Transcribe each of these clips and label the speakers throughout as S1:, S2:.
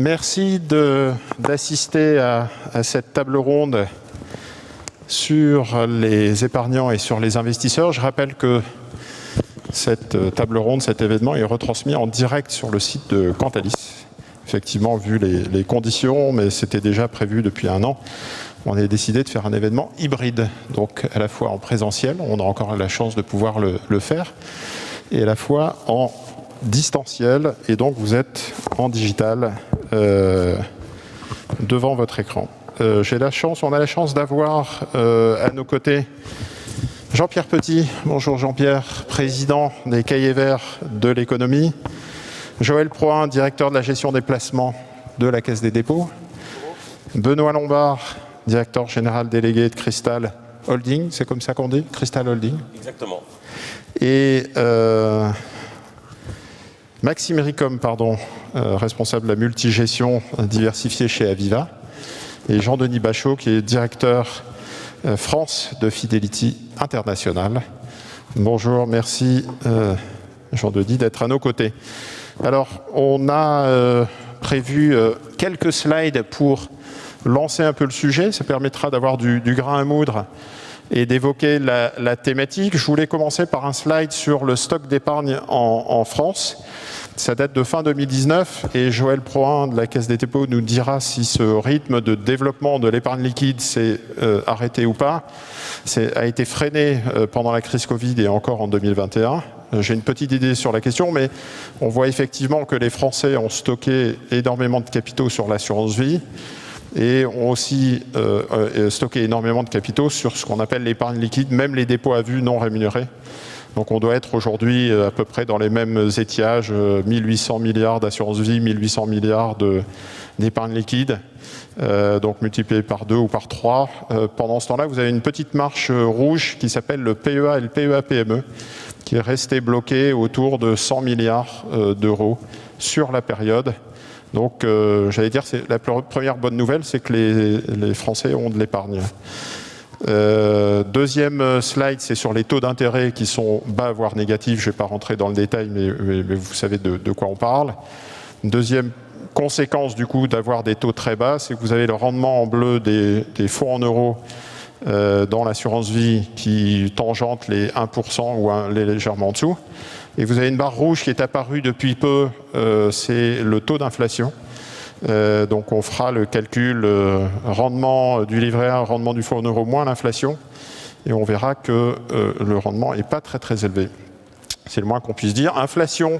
S1: Merci d'assister à cette table ronde sur les épargnants et sur les investisseurs. Je rappelle que cette table ronde, cet événement est retransmis en direct sur le site de Cantalis. Effectivement, vu les conditions, mais c'était déjà prévu depuis un an, on a décidé de faire un événement hybride, donc à la fois en présentiel, on a encore la chance de pouvoir le faire, et à la fois en distanciel, et donc vous êtes en digital devant votre écran. On a la chance d'avoir à nos côtés Jean-Pierre Petit. Bonjour Jean-Pierre, président des Cahiers Verts de l'économie. Joël Proin, directeur de la gestion des placements de la Caisse des dépôts. Benoît Lombard, directeur général délégué de Crystal Holding, c'est comme ça qu'on dit, Crystal Holding.
S2: Exactement.
S1: Et Maxime Ricom, responsable de la multigestion diversifiée chez Aviva. Et Jean-Denis Bachot, qui est directeur France de Fidelity International. Bonjour, merci Jean-Denis d'être à nos côtés. Alors, on a prévu quelques slides pour lancer un peu le sujet. Ça permettra d'avoir du grain à moudre et d'évoquer la thématique. Je voulais commencer par un slide sur le stock d'épargne en France. Ça date de fin 2019 et Joël Proin de la Caisse des dépôts nous dira si ce rythme de développement de l'épargne liquide s'est arrêté ou pas. A été freiné pendant la crise Covid et encore en 2021. J'ai une petite idée sur la question, mais on voit effectivement que les Français ont stocké énormément de capitaux sur l'assurance vie et ont aussi stocké énormément de capitaux sur ce qu'on appelle l'épargne liquide, même les dépôts à vue non rémunérés. Donc on doit être aujourd'hui à peu près dans les mêmes étiages, 1800 milliards d'assurance vie, 1800 milliards d'épargne liquide, donc multiplié par 2 ou par 3. Pendant ce temps-là, vous avez une petite marche rouge qui s'appelle le PEA et le PEA-PME, qui est resté bloqué autour de 100 milliards d'euros sur la période. Donc j'allais dire, la première bonne nouvelle, c'est que les Français ont de l'épargne. Deuxième slide, c'est sur les taux d'intérêt qui sont bas, voire négatifs. Je ne vais pas rentrer dans le détail, mais vous savez de quoi on parle. Deuxième conséquence du coup d'avoir des taux très bas, c'est que vous avez le rendement en bleu des fonds en euros dans l'assurance vie qui tangente les 1% ou légèrement en dessous. Et vous avez une barre rouge qui est apparue depuis peu, c'est le taux d'inflation. Donc on fera le calcul rendement du livret A, rendement du fonds en euros moins l'inflation, et on verra que le rendement n'est pas très très élevé. C'est le moins qu'on puisse dire. Inflation,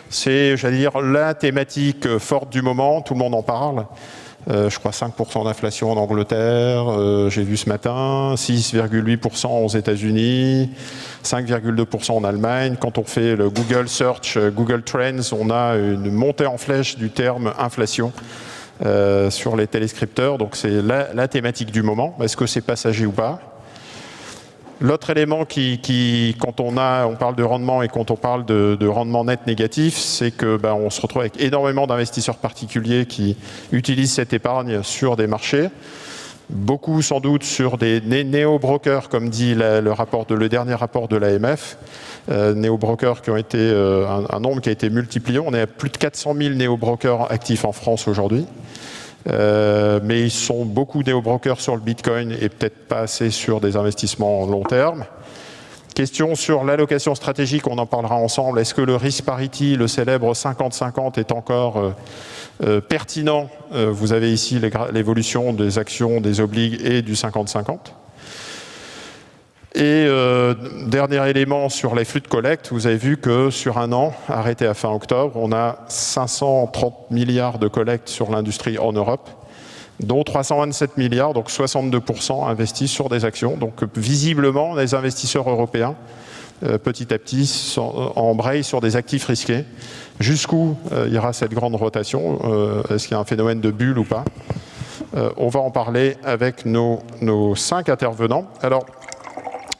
S1: c'est, j'allais dire, la thématique forte du moment, tout le monde en parle. Je crois 5% d'inflation en Angleterre, j'ai vu ce matin, 6,8% aux États-Unis, 5,2% en Allemagne. Quand on fait le Google Search, Google Trends, on a une montée en flèche du terme inflation sur les téléscripteurs. Donc c'est la thématique du moment. Est-ce que c'est passager ou pas ? L'autre élément quand on parle de rendement et quand on parle de rendement net négatif, c'est que on se retrouve avec énormément d'investisseurs particuliers qui utilisent cette épargne sur des marchés. Beaucoup sans doute sur des néo-brokers, comme dit le dernier rapport de l'AMF. Néo-brokers qui ont été un nombre qui a été multiplié. On est à plus de 400 000 néo-brokers actifs en France aujourd'hui. Mais ils sont beaucoup néo-brokers sur le Bitcoin et peut-être pas assez sur des investissements long terme. Question sur l'allocation stratégique, on en parlera ensemble. Est-ce que le risk parity, le célèbre 50-50, est encore pertinent? Vous avez ici l'évolution des actions, des obligues et du 50-50. Et dernier élément sur les flux de collecte, vous avez vu que sur un an, arrêté à fin octobre, on a 530 milliards de collecte sur l'industrie en Europe, dont 327 milliards, donc 62% investis sur des actions. Donc visiblement, les investisseurs européens, petit à petit, embrayent sur des actifs risqués. Jusqu'où ira cette grande rotation? Est-ce qu'il y a un phénomène de bulle ou pas? On va en parler avec nos 5 intervenants. Alors,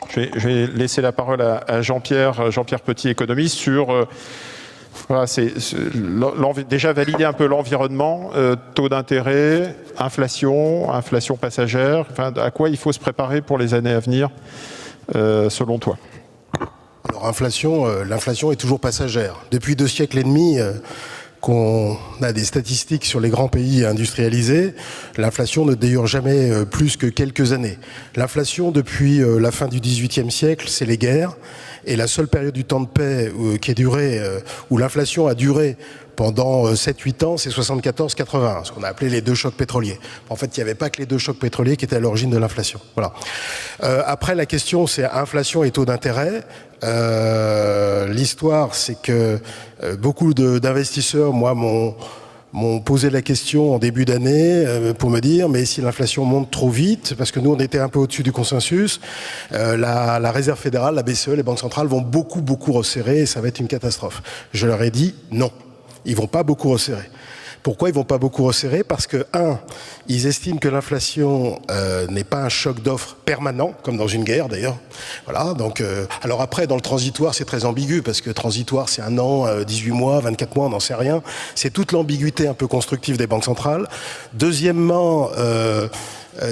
S1: je vais laisser la parole à Jean-Pierre Petit, économiste, sur déjà valider un peu l'environnement, taux d'intérêt, inflation passagère, à quoi il faut se préparer pour les années à venir, selon toi?
S3: Alors l'inflation est toujours passagère. Depuis 2 siècles et demi,
S2: qu'on a des statistiques sur les grands pays industrialisés, l'inflation ne dure jamais plus que quelques années. L'inflation, depuis la fin du XVIIIe siècle, c'est les guerres. Et la seule période du temps de paix qui est durée, où l'inflation a duré pendant 7-8 ans, c'est 74-81, ce qu'on a appelé les 2 chocs pétroliers. En fait, il n'y avait pas que les 2 chocs pétroliers qui étaient à l'origine de l'inflation. Voilà. Après, la question, c'est inflation et taux d'intérêt. L'histoire, c'est que beaucoup d'investisseurs, moi, m'ont posé la question en début d'année pour me dire mais si l'inflation monte trop vite, parce que nous on était un peu au-dessus du consensus, la Réserve fédérale, la BCE, les banques centrales vont beaucoup resserrer et ça va être une catastrophe. Je leur ai dit non, ils vont pas beaucoup resserrer. Pourquoi ils vont pas beaucoup resserrer? Parce que, ils estiment que l'inflation n'est pas un choc d'offres permanent, comme dans une guerre d'ailleurs. Voilà, donc, alors après, dans le transitoire, c'est très ambigu, parce que transitoire, c'est 1 an, 18 mois, 24 mois, on n'en sait rien. C'est toute l'ambiguïté un peu constructive des banques centrales. Deuxièmement,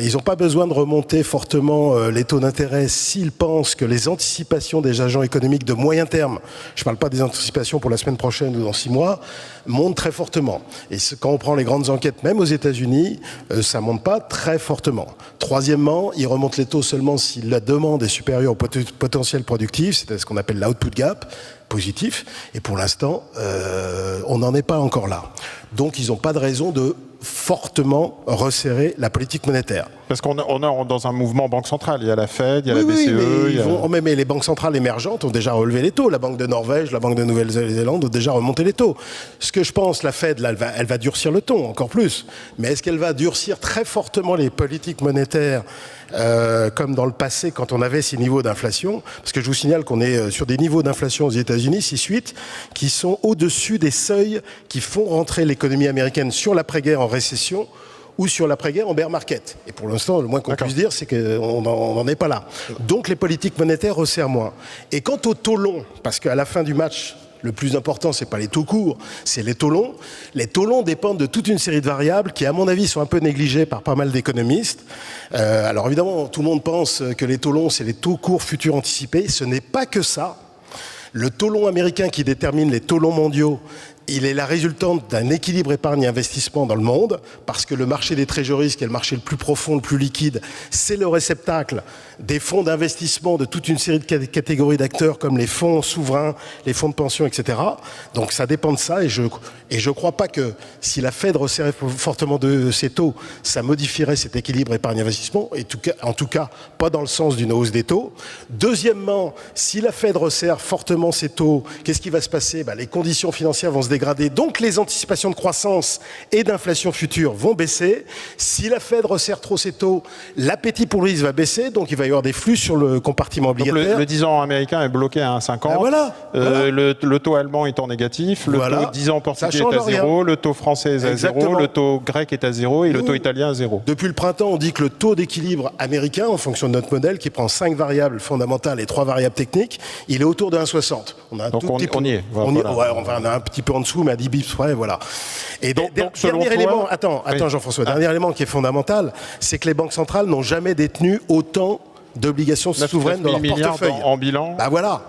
S2: ils n'ont pas besoin de remonter fortement les taux d'intérêt s'ils pensent que les anticipations des agents économiques de moyen terme, je ne parle pas des anticipations pour la semaine prochaine ou dans 6 mois, montent très fortement. Et quand on prend les grandes enquêtes, même aux États-Unis, ça ne monte pas très fortement. Troisièmement, ils remontent les taux seulement si la demande est supérieure au potentiel productif, c'est ce qu'on appelle l'output gap, positif. Et pour l'instant, on n'en est pas encore là. Donc ils n'ont pas de raison de fortement resserrer la politique monétaire.
S1: Parce qu'on est dans un mouvement banque centrale. Il y a la Fed, il y a la BCE.
S2: Mais les banques centrales émergentes ont déjà relevé les taux. La Banque de Norvège, la Banque de Nouvelle-Zélande ont déjà remonté les taux. Ce que je pense, la Fed, là, elle va durcir le ton encore plus. Mais est-ce qu'elle va durcir très fortement les politiques monétaires comme dans le passé quand on avait ces niveaux d'inflation? Parce que je vous signale qu'on est sur des niveaux d'inflation aux États-Unis, 6-8, qui sont au-dessus des seuils qui font rentrer l'économie américaine sur l'après-guerre en récession ou sur l'après-guerre en bear market. Et pour l'instant, le moins qu'on puisse dire, c'est qu'on n'en est pas là. Donc les politiques monétaires resserrent moins. Et quant aux taux longs, parce qu'à la fin du match, le plus important, c'est pas les taux courts, c'est les taux longs. Les taux longs dépendent de toute une série de variables qui, à mon avis, sont un peu négligées par pas mal d'économistes. Alors évidemment, tout le monde pense que les taux longs, c'est les taux courts futurs anticipés. Ce n'est pas que ça. Le taux long américain qui détermine les taux longs mondiaux, il est la résultante d'un équilibre épargne-investissement dans le monde, parce que le marché des trésoreries, qui est le marché le plus profond, le plus liquide, c'est le réceptacle des fonds d'investissement de toute une série de catégories d'acteurs, comme les fonds souverains, les fonds de pension, etc. Donc ça dépend de ça, et je crois pas que si la Fed resserrait fortement de ses taux, ça modifierait cet équilibre épargne-investissement, et en tout cas pas dans le sens d'une hausse des taux. Deuxièmement, si la Fed resserre fortement ses taux, qu'est-ce qui va se passer? Les conditions financières vont se dégrader, donc les anticipations de croissance et d'inflation future vont baisser. Si la Fed resserre trop ses taux, l'appétit pour le risque va baisser, donc il va y avoir des flux sur le compartiment obligataire.
S1: Le 10 ans américain est bloqué à 1,50.
S2: Voilà.
S1: Le taux allemand est en négatif, le taux 10 ans portugais est à 0, le taux français est à 0, le taux grec est à 0 et le taux italien à 0.
S2: Depuis le printemps, on dit que le taux d'équilibre américain, en fonction de notre modèle, qui prend 5 variables fondamentales et 3 variables techniques, il est autour de 1,60. On a
S1: y est.
S2: On a un petit peu en dessous, mais à 10 bips près, voilà. Et dernier élément, attends Jean-François, dernier élément qui est fondamental, c'est que les banques centrales n'ont jamais détenu autant d'obligations souveraines dans leur portefeuille.
S1: En bilan.
S2: Voilà.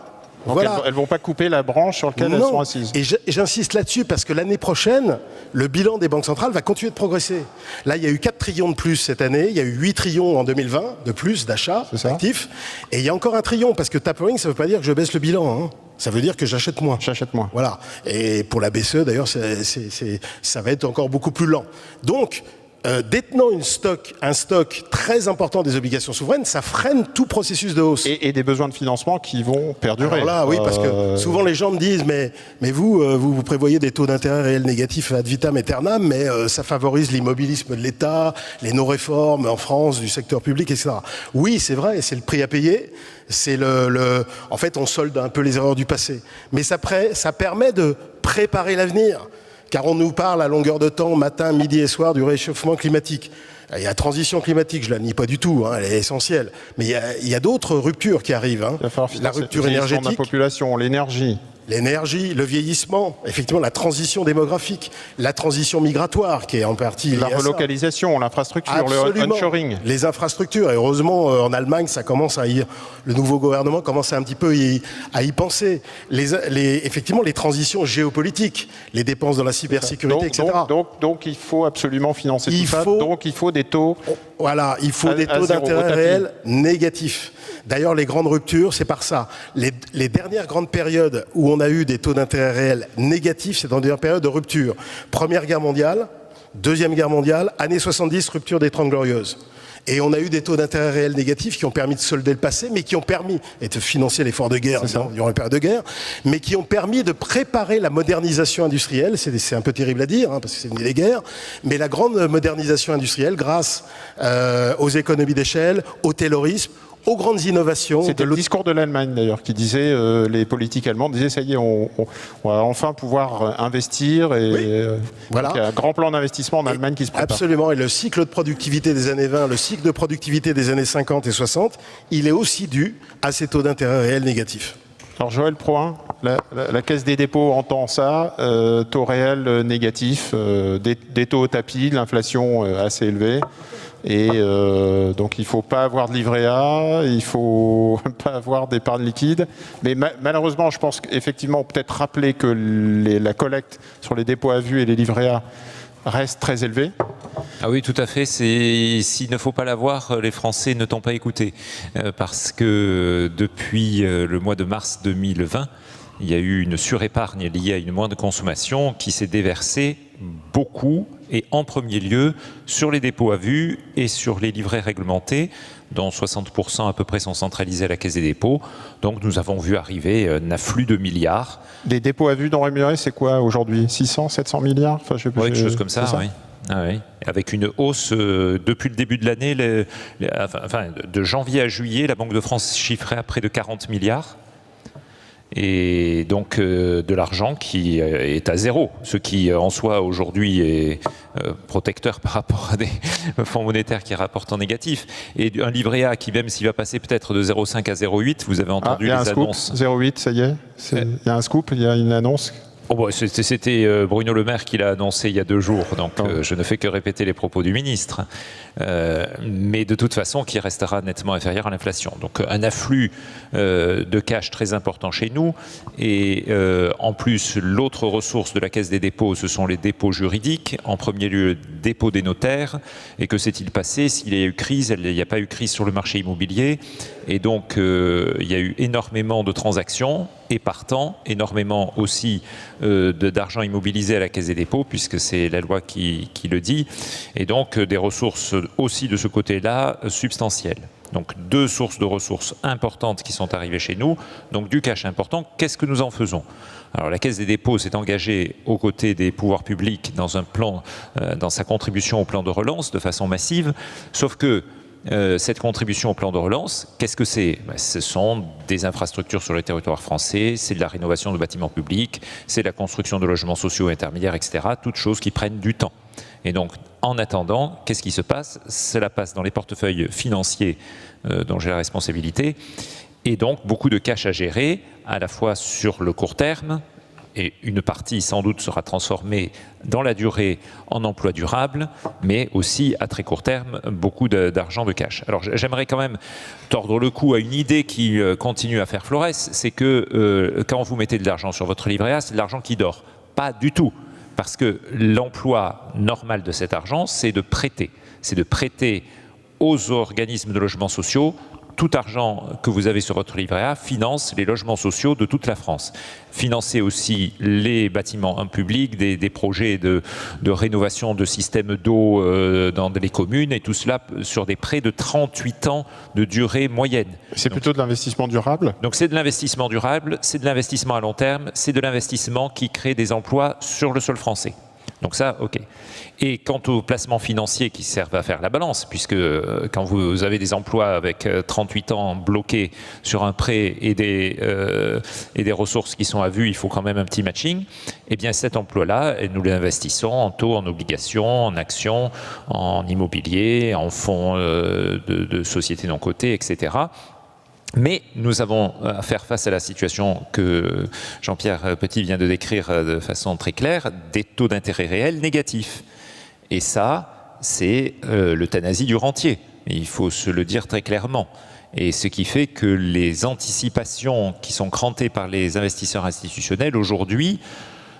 S1: Donc elles ne vont pas couper la branche sur laquelle elles sont assises.
S2: Et j'insiste là-dessus parce que l'année prochaine, le bilan des banques centrales va continuer de progresser. Là, il y a eu 4 trillions de plus cette année, il y a eu 8 trillions en 2020 de plus d'achats actifs, et il y a encore 1 trillion, parce que tapering, ça ne veut pas dire que je baisse le bilan, hein. Ça veut dire que j'achète moins.
S1: J'achète moins.
S2: Voilà. Et pour la BCE, d'ailleurs, ça va être encore beaucoup plus lent. Donc, détenant un stock très important des obligations souveraines, ça freine tout processus de hausse.
S1: Et des besoins de financement qui vont perdurer.
S2: Alors là, oui, parce que souvent les gens me disent, mais vous prévoyez des taux d'intérêt réels négatifs ad vitam aeternam, mais ça favorise l'immobilisme de l'État, les non-réformes en France, du secteur public, etc. Oui, c'est vrai, c'est le prix à payer. C'est en fait, on solde un peu les erreurs du passé. Mais ça permet de préparer l'avenir. Car on nous parle à longueur de temps, matin, midi et soir, du réchauffement climatique. Il y a la transition climatique, je ne la nie pas du tout, hein, elle est essentielle. Mais il y a d'autres ruptures qui arrivent. Hein.
S1: Il va falloir
S2: la rupture énergétique.
S1: La population, l'énergie.
S2: l'énergie, le vieillissement, effectivement la transition démographique, la transition migratoire qui est en partie liée
S1: La
S2: à ça.
S1: relocalisation, l'infrastructure, le
S2: Absolument.
S1: onshoring.
S2: Les infrastructures, et heureusement en Allemagne, ça commence le nouveau gouvernement commence un petit peu à y penser. Effectivement, les transitions géopolitiques, les dépenses dans la cybersécurité, etc.
S1: Donc, il faut absolument financer tout ça. Donc, il faut des taux.
S2: Voilà, il faut des taux
S1: zéro,
S2: d'intérêt réels négatifs. D'ailleurs, les grandes ruptures, c'est par ça. Les dernières grandes périodes où on a eu des taux d'intérêt réels négatifs, c'est dans des périodes de rupture. Première Guerre mondiale, Deuxième Guerre mondiale, années 70, rupture des 30 Glorieuses. Et on a eu des taux d'intérêt réels négatifs qui ont permis de solder le passé, mais qui ont permis, et de financer l'effort de guerre durant la période de guerre, mais qui ont permis de préparer la modernisation industrielle. C'est un peu terrible à dire, parce que c'est venu des guerres, mais la grande modernisation industrielle grâce aux économies d'échelle, au taylorisme, aux grandes innovations.
S1: C'était le discours de l'Allemagne d'ailleurs qui disait, les politiques allemands disaient ça y est, on va enfin pouvoir investir et
S2: voilà.
S1: Donc, il y a un grand plan d'investissement en Allemagne qui se prépare.
S2: Absolument, et le cycle de productivité des années 20, le cycle de productivité des années 50 et 60, il est aussi dû à ces taux d'intérêt réels négatifs.
S1: Alors Joël Proin, la Caisse des dépôts entend ça, taux réels négatifs, des taux au tapis, l'inflation assez élevée. Et donc il ne faut pas avoir de livret A, il ne faut pas avoir d'épargne liquide. Mais malheureusement, je pense qu'effectivement, peut-être rappeler que la collecte sur les dépôts à vue et les livrets A reste très élevée.
S3: Ah oui, tout à fait. S'il ne faut pas l'avoir, les Français ne t'ont pas écouté. Parce que depuis le mois de mars 2020, il y a eu une surépargne liée à une moindre consommation qui s'est déversée beaucoup et en premier lieu sur les dépôts à vue et sur les livrets réglementés, dont 60% à peu près sont centralisés à la Caisse des dépôts. Donc nous avons vu arriver un afflux de milliards.
S1: Les dépôts à vue non rémunérés, c'est quoi aujourd'hui ? 600, 700 milliards ? Enfin,
S3: quelque chose comme ça, oui. Ah oui. Avec une hausse depuis le début de l'année, de janvier à juillet, la Banque de France chiffrait à près de 40 milliards. Et donc de l'argent qui est à zéro, ce qui en soi aujourd'hui est protecteur par rapport à des fonds monétaires qui rapportent en négatif. Et un livret A qui, même s'il va passer peut-être de 0,5 à 0,8, vous avez entendu les annonces.
S1: 0,8, ça y est, il y a un scoop, il y a une annonce.
S3: C'était Bruno Le Maire qui l'a annoncé il y a 2 jours, donc je ne fais que répéter les propos du ministre. Mais de toute façon, qui restera nettement inférieur à l'inflation. Donc un afflux de cash très important chez nous. Et en plus, l'autre ressource de la Caisse des dépôts, ce sont les dépôts juridiques. En premier lieu, le dépôt des notaires. Et que s'est-il passé ? S'il y a eu crise, il n'y a pas eu crise sur le marché immobilier. Et donc, il y a eu énormément de transactions et partant, énormément aussi d'argent immobilisé à la Caisse des dépôts, puisque c'est la loi qui le dit. Et donc, des ressources aussi de ce côté-là substantielles. Donc, 2 sources de ressources importantes qui sont arrivées chez nous. Donc, du cash important. Qu'est-ce que nous en faisons ? Alors, la Caisse des dépôts s'est engagée aux côtés des pouvoirs publics dans un plan, dans sa contribution au plan de relance de façon massive. Sauf que cette contribution au plan de relance, qu'est-ce que c'est ? Ce sont des infrastructures sur le territoire français, c'est de la rénovation de bâtiments publics, c'est la construction de logements sociaux intermédiaires, etc. Toutes choses qui prennent du temps. Et donc, en attendant, qu'est-ce qui se passe ? Cela passe dans les portefeuilles financiers dont j'ai la responsabilité, et donc beaucoup de cash à gérer, à la fois sur le court terme, et une partie sans doute sera transformée dans la durée en emploi durable, mais aussi à très court terme, beaucoup d'argent de cash. Alors j'aimerais quand même tordre le cou à une idée qui continue à faire florès, c'est que quand vous mettez de l'argent sur votre livret A, c'est de l'argent qui dort. Pas du tout, parce que l'emploi normal de cet argent, c'est de prêter. C'est de prêter aux organismes de logements sociaux. Tout argent que vous avez sur votre livret A finance les logements sociaux de toute la France. Financer aussi les bâtiments publics, des projets de rénovation de systèmes d'eau dans les communes, et tout cela sur des prêts de 38 ans de durée moyenne.
S1: C'est plutôt de l'investissement durable ?
S3: Donc c'est de l'investissement durable, c'est de l'investissement à long terme, c'est de l'investissement qui crée des emplois sur le sol français. Donc ça, ok. Et quant aux placements financiers qui servent à faire la balance, puisque quand vous avez des emplois avec 38 ans bloqués sur un prêt et des ressources qui sont à vue, il faut quand même un petit matching. Eh bien cet emploi-là, nous l'investissons en taux, en obligations, en actions, en immobilier, en fonds de sociétés non cotées, etc. Mais nous avons à faire face à la situation que Jean-Pierre Petit vient de décrire de façon très claire, des taux d'intérêt réels négatifs. Et ça, c'est l'euthanasie du rentier. Il faut se le dire très clairement. Et ce qui fait que les anticipations qui sont crantées par les investisseurs institutionnels aujourd'hui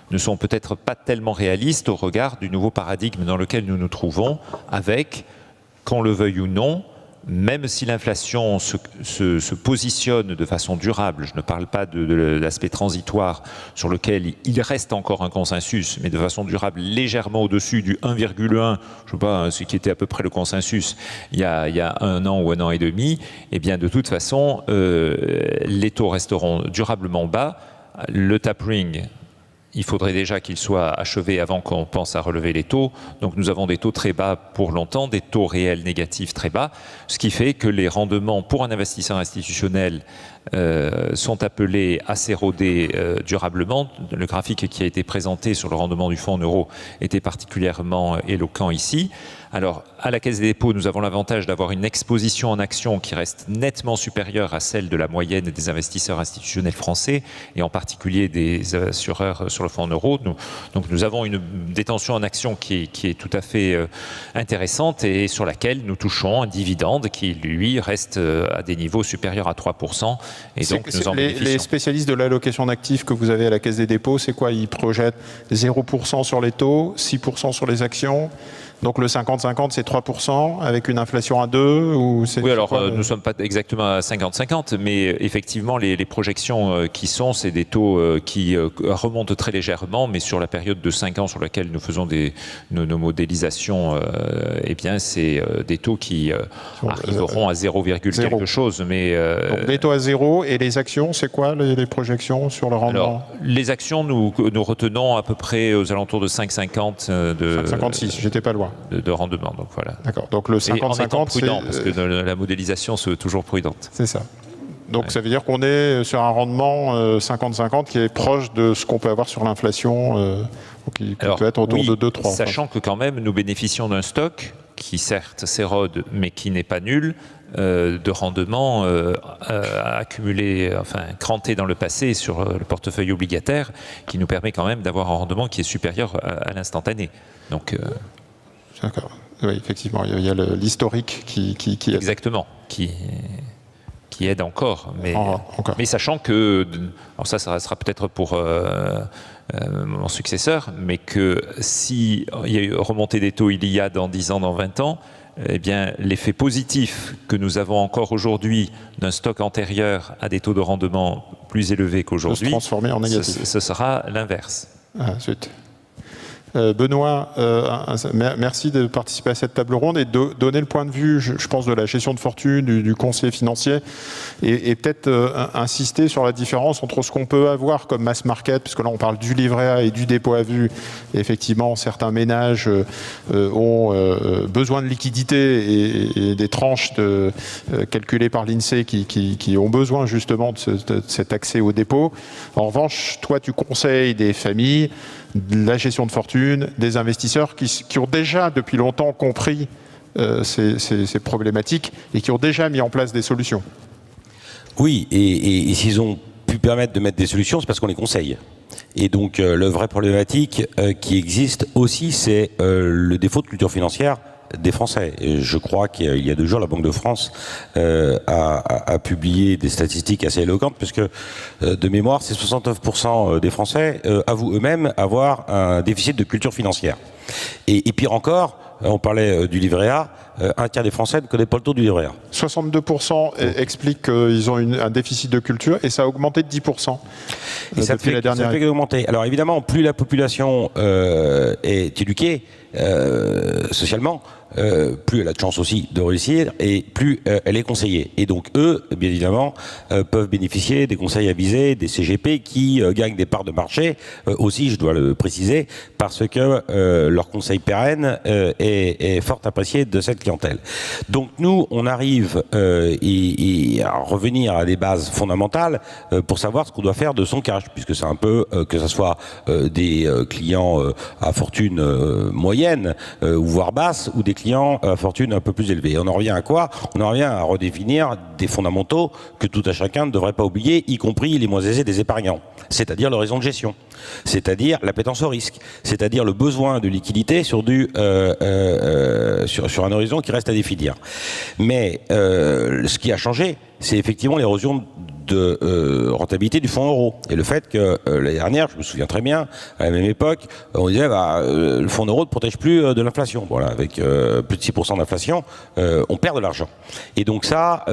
S3: ne sont peut-être pas tellement réalistes au regard du nouveau paradigme dans lequel nous nous trouvons, avec, qu'on le veuille ou non, même si l'inflation se positionne de façon durable, je ne parle pas de l'aspect transitoire sur lequel il reste encore un consensus, mais de façon durable légèrement au-dessus du 1,1, je sais pas, ce qui était à peu près le consensus il y a 1 an ou 1 an et demi, eh bien de toute façon, les taux resteront durablement bas. Le tapering, il faudrait déjà qu'il soit achevé avant qu'on pense à relever les taux. Donc nous avons des taux très bas pour longtemps, des taux réels négatifs très bas, ce qui fait que les rendements pour un investisseur institutionnel sont appelés à s'éroder durablement. Le graphique qui a été présenté sur le rendement du fonds en euros était particulièrement éloquent ici. Alors, à la Caisse des dépôts, nous avons l'avantage d'avoir une exposition en actions qui reste nettement supérieure à celle de la moyenne des investisseurs institutionnels français, et en particulier des assureurs sur le fonds en euros. Donc nous avons une détention en actions qui est tout à fait intéressante et sur laquelle nous touchons un dividende qui, lui, reste à des niveaux supérieurs à 3%. Et donc, nous en bénéficions.
S1: Les spécialistes de l'allocation d'actifs que vous avez à la Caisse des dépôts, c'est quoi? Ils projettent 0% sur les taux, 6% sur les actions. Donc le 50-50, c'est 3% avec une inflation à 2 ou
S3: Oui, alors nous ne sommes pas exactement à 50-50, mais effectivement, les projections qui sont, c'est des taux qui remontent très légèrement, mais sur la période de 5 ans sur laquelle nous faisons nos modélisations, eh bien, c'est des taux qui arriveront à 0, quelque chose. Mais,
S1: donc des taux à 0, et les actions, c'est quoi les projections sur le rendement?
S3: Alors, les actions, nous retenons à peu près aux alentours de 5,50 de...
S1: 5,56, j'étais pas loin.
S3: De rendement, donc voilà.
S1: D'accord, donc le 50-50,
S3: c'est prudent, parce que la modélisation se veut toujours prudente.
S1: C'est ça. Donc ça veut dire qu'on est sur un rendement 50-50 qui est proche de ce qu'on peut avoir sur l'inflation, qui peut être autour de 2-3.
S3: Sachant que quand même, nous bénéficions d'un stock qui certes s'érode, mais qui n'est pas nul, de rendement accumulé, enfin cranté dans le passé sur le portefeuille obligataire, qui nous permet quand même d'avoir un rendement qui est supérieur à l'instantané. Donc...
S1: D'accord. Oui, effectivement, il y a l'historique qui aide.
S3: Exactement, qui aide encore. Mais,
S1: encore.
S3: Mais sachant que, alors ça sera peut-être pour mon successeur, mais que si il y a eu remontée des taux il y a dans 10 ans, dans 20 ans, eh bien, l'effet positif que nous avons encore aujourd'hui d'un stock antérieur à des taux de rendement plus élevés qu'aujourd'hui,
S1: se transformer en négatif.
S3: Ce sera l'inverse.
S1: Ah, zut. Benoît, merci de participer à cette table ronde et de donner le point de vue, je pense, de la gestion de fortune, du conseiller financier, et peut-être insister sur la différence entre ce qu'on peut avoir comme mass market, puisque là on parle du livret A et du dépôt à vue. Et effectivement, certains ménages ont besoin de liquidité et des tranches calculées par l'INSEE qui ont besoin justement de cet accès au dépôt. En revanche, toi tu conseilles des familles, la gestion de fortune, des investisseurs qui ont déjà depuis longtemps compris ces problématiques et qui ont déjà mis en place des solutions.
S4: Oui, et s'ils ont pu permettre de mettre des solutions, c'est parce qu'on les conseille. Et donc, la vraie problématique qui existe aussi, c'est le défaut de culture financière des Français. Et je crois qu'il y a 2 jours, la Banque de France a publié des statistiques assez éloquentes, puisque de mémoire, c'est 69% des Français avouent eux-mêmes avoir un déficit de culture financière. Et pire encore, on parlait du livret A, un tiers des Français ne connaît pas le taux du livret A.
S1: 62% expliquent qu'ils ont un déficit de culture, et ça a augmenté de 10% depuis la dernière année.
S4: Ça fait augmenter. Alors évidemment, plus la population est éduquée socialement, plus elle a de chance aussi de réussir et plus elle est conseillée. Et donc eux, bien évidemment, peuvent bénéficier des conseils avisés, des CGP qui gagnent des parts de marché, aussi, je dois le préciser, parce que leur conseil pérenne est fort apprécié de cette clientèle. Donc nous, on arrive à revenir à des bases fondamentales pour savoir ce qu'on doit faire de son cash, puisque c'est un peu, que ce soit des clients à fortune moyenne, moyenne, voire basse, ou des clients à fortune un peu plus élevée. Et on en revient à quoi? On en revient à redéfinir des fondamentaux que tout à chacun ne devrait pas oublier, y compris les moins aisés des épargnants. C'est-à-dire l'horizon de gestion, c'est-à-dire l'appétence au risque, c'est-à-dire le besoin de liquidité sur un horizon qui reste à définir. Mais ce qui a changé, c'est effectivement l'érosion de rentabilité du fonds euro. Et le fait que l'année dernière, je me souviens très bien, à la même époque, on disait le fonds euro ne protège plus de l'inflation. Voilà, avec plus de 6% d'inflation, on perd de l'argent. Et donc ça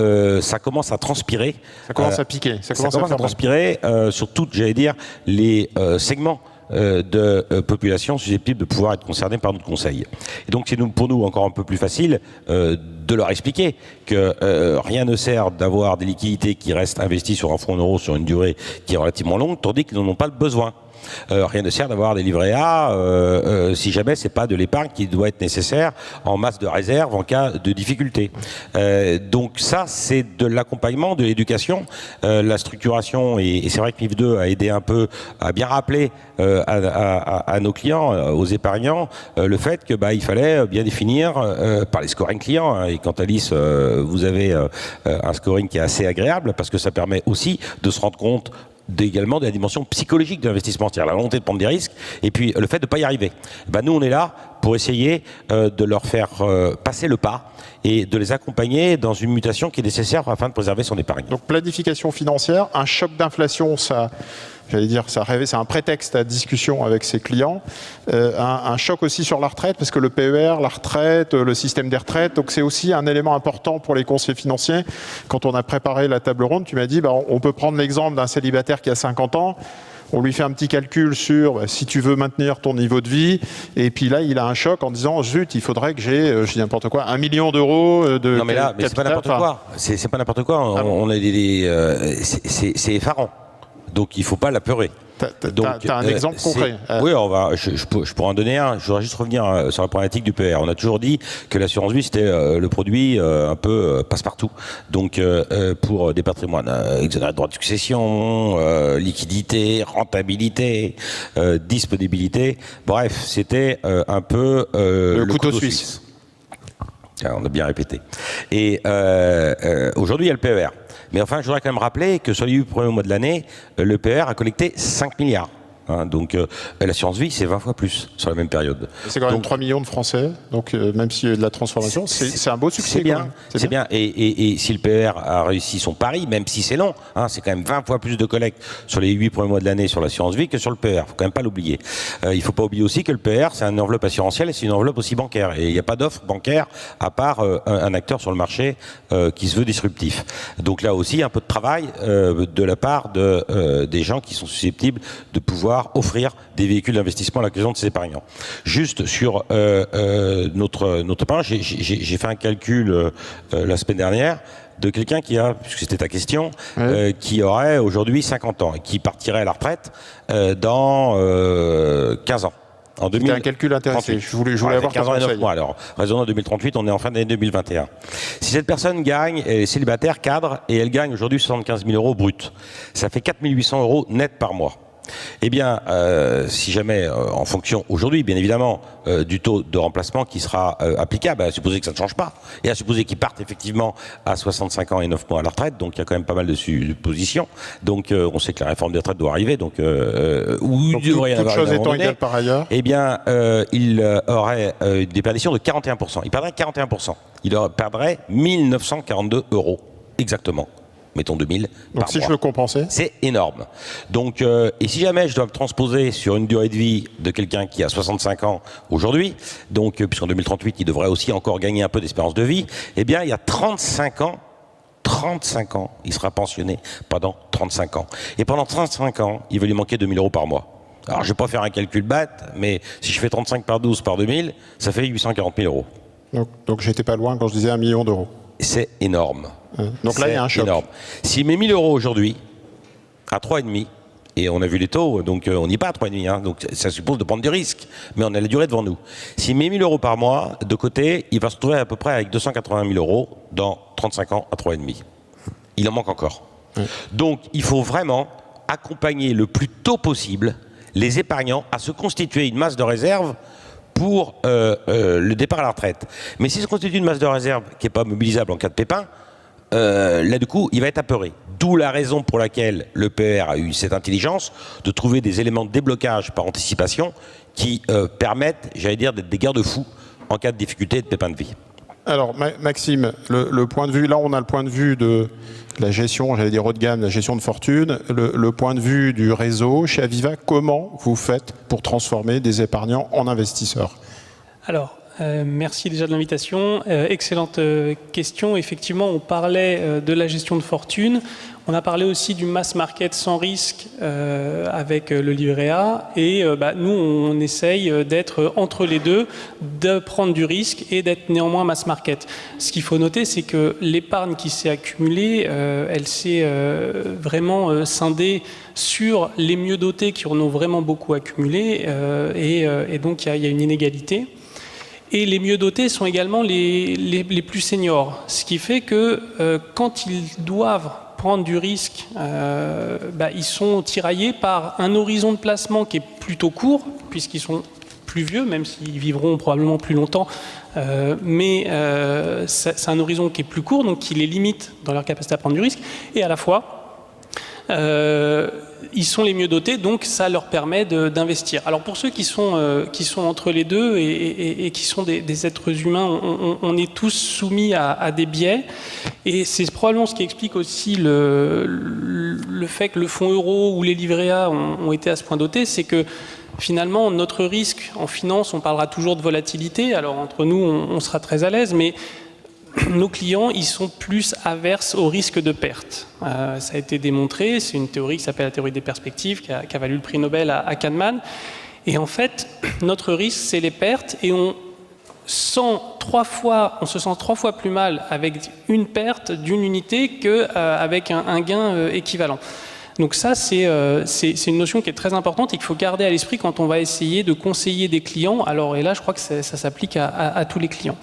S4: commence à transpirer.
S1: Ça commence à piquer. Ça commence
S4: à transpirer sur toutes, j'allais dire, les segments de population susceptibles de pouvoir être concernés par notre conseil. Et donc c'est pour nous encore un peu plus facile de leur expliquer que rien ne sert d'avoir des liquidités qui restent investies sur un fonds euro sur une durée qui est relativement longue, tandis qu'ils n'en ont pas le besoin. Rien ne sert d'avoir des livrets A si jamais c'est pas de l'épargne qui doit être nécessaire en masse de réserve en cas de difficulté. Donc ça, c'est de l'accompagnement, de l'éducation, la structuration, et c'est vrai que MIF 2 a aidé un peu à bien rappeler à nos clients, aux épargnants, le fait que il fallait bien définir par les scoring clients. Et quant à Alice, vous avez un scoring qui est assez agréable parce que ça permet aussi de se rendre compte également de la dimension psychologique de l'investissement, c'est-à-dire la volonté de prendre des risques et puis le fait de ne pas y arriver. Nous, on est là pour essayer de leur faire passer le pas et de les accompagner dans une mutation qui est nécessaire afin de préserver son épargne.
S1: Donc planification financière, un choc d'inflation, ça... J'allais dire, c'est un prétexte à discussion avec ses clients. Un choc aussi sur la retraite, parce que le PER, la retraite, le système des retraites, donc c'est aussi un élément important pour les conseillers financiers. Quand on a préparé la table ronde, tu m'as dit, on peut prendre l'exemple d'un célibataire qui a 50 ans, on lui fait un petit calcul sur si tu veux maintenir ton niveau de vie, et puis là, il a un choc en disant, zut, il faudrait que j'ai, je dis n'importe quoi, 1 million d'euros de
S4: Non mais là, c'est pas n'importe quoi. C'est pas n'importe quoi. On a c'est effarant. Donc il ne faut pas l'apeurer.
S1: T'as un exemple concret.
S4: Oui, je pourrais en donner un. Je voudrais juste revenir sur la problématique du PER. On a toujours dit que l'assurance vie, c'était le produit un peu passe-partout. Donc pour des patrimoines, exonérés de droits de succession, liquidité, rentabilité, disponibilité. Bref, c'était un peu
S1: le couteau suisse.
S4: On a bien répété. Et aujourd'hui, il y a le PER. Mais enfin, je voudrais quand même rappeler que sur les 8 premiers mois de l'année, le PER a collecté 5 milliards. Donc l'assurance vie, c'est 20 fois plus sur la même période.
S1: C'est quand même 3 millions de Français, donc même s'il y a eu de la transformation, c'est un beau succès.
S4: C'est bien. Et si le PER a réussi son pari, même si c'est long, c'est quand même 20 fois plus de collecte sur les 8 premiers mois de l'année sur l'assurance vie que sur le PER. Il ne faut quand même pas l'oublier. Il ne faut pas oublier aussi que le PER, c'est une enveloppe assurantielle et c'est une enveloppe aussi bancaire. Et il n'y a pas d'offre bancaire à part un acteur sur le marché qui se veut disruptif. Donc là aussi, un peu de travail de la part des gens qui sont susceptibles de pouvoir offrir des véhicules d'investissement à l'occasion de ces épargnants. Juste sur notre part, j'ai fait un calcul la semaine dernière de quelqu'un qui a, puisque c'était ta question, qui aurait aujourd'hui 50 ans et qui partirait à la retraite dans 15 ans.
S1: C'était un calcul intéressant. Je voulais avoir
S4: 15 ans et 9 mois. Alors, raisonnant en 2038, on est en fin d'année 2021. Si cette personne gagne, elle est célibataire, cadre, et elle gagne aujourd'hui 75 000 euros brut, ça fait 4 800 euros net par mois. Eh bien, si jamais, en fonction aujourd'hui, bien évidemment, du taux de remplacement qui sera applicable, à supposer que ça ne change pas, et à supposer qu'ils partent effectivement à 65 ans et 9 mois à la retraite, donc il y a quand même pas mal de suppositions. Donc on sait que la réforme des retraites doit arriver, donc il devrait y en avoir
S1: toute chose étant égale par ailleurs.
S4: Eh bien, il aurait des déperditions de 41%. Il perdrait 41%. Il perdrait 1 942 euros, exactement. Mettons 2000
S1: donc si mois. Je veux compenser,
S4: c'est énorme. Donc, et si jamais je dois me transposer sur une durée de vie de quelqu'un qui a 65 ans aujourd'hui, donc puisqu'en 2038 il devrait aussi encore gagner un peu d'espérance de vie, eh bien il y a 35 ans, il sera pensionné pendant 35 ans. Et pendant 35 ans, il va lui manquer 2000 euros par mois. Alors je vais pas faire un calcul bête, mais si je fais 35 par 12 par 2000, ça fait 840 000 euros.
S1: Donc j'étais pas loin quand je disais 1 million d'euros.
S4: C'est énorme.
S1: Donc là, il y a un choc.
S4: Énorme. S'il met 1 000 euros aujourd'hui, à 3,5, et on a vu les taux, donc on n'y est pas à 3,5, donc ça suppose de prendre du risque, mais on a la durée devant nous. S'il met 1 000 euros par mois de côté, il va se retrouver à peu près avec 280 000 euros dans 35 ans à 3,5. Il en manque encore. Donc il faut vraiment accompagner le plus tôt possible les épargnants à se constituer une masse de réserve pour le départ à la retraite. Mais si se constitue une masse de réserve qui n'est pas mobilisable en cas de pépin, là du coup il va être apeuré. D'où la raison pour laquelle le PR a eu cette intelligence de trouver des éléments de déblocage par anticipation qui permettent, j'allais dire, d'être des garde-fous en cas de difficulté et de pépin de vie.
S1: Alors Maxime, le point de vue, là on a le point de vue de la gestion, j'allais dire haut de gamme, la gestion de fortune, le point de vue du réseau. Chez Aviva, comment vous faites pour transformer des épargnants en investisseurs?
S5: Alors, merci déjà de l'invitation. Excellente question. Effectivement, on parlait de la gestion de fortune. On a parlé aussi du mass market sans risque avec le livret A. Et nous, on essaye d'être entre les deux, de prendre du risque et d'être néanmoins mass market. Ce qu'il faut noter, c'est que l'épargne qui s'est accumulée, elle s'est vraiment scindée sur les mieux dotés qui en ont vraiment beaucoup accumulé. Et donc, il y a une inégalité. Et les mieux dotés sont également les plus seniors. Ce qui fait que quand ils doivent prendre du risque, ils sont tiraillés par un horizon de placement qui est plutôt court, puisqu'ils sont plus vieux, même s'ils vivront probablement plus longtemps. Mais c'est un horizon qui est plus court, donc qui les limite dans leur capacité à prendre du risque. Et à la fois, ils sont les mieux dotés, donc ça leur permet d'investir. Alors pour ceux qui sont entre les deux et qui sont des êtres humains, on est tous soumis à des biais, et c'est probablement ce qui explique aussi le fait que le fonds euro ou les livrets A ont été à ce point dotés, c'est que finalement notre risque en finance, on parlera toujours de volatilité, alors entre nous on sera très à l'aise, mais nos clients, ils sont plus averses au risque de perte. Ça a été démontré, c'est une théorie qui s'appelle la théorie des perspectives, qui a valu le prix Nobel à Kahneman. Et en fait, notre risque, c'est les pertes, et on se sent 3 fois plus mal avec une perte d'une unité qu'avec un gain équivalent. Donc ça, c'est une notion qui est très importante et qu'il faut garder à l'esprit quand on va essayer de conseiller des clients. Alors, et là, je crois que ça s'applique à tous les clients.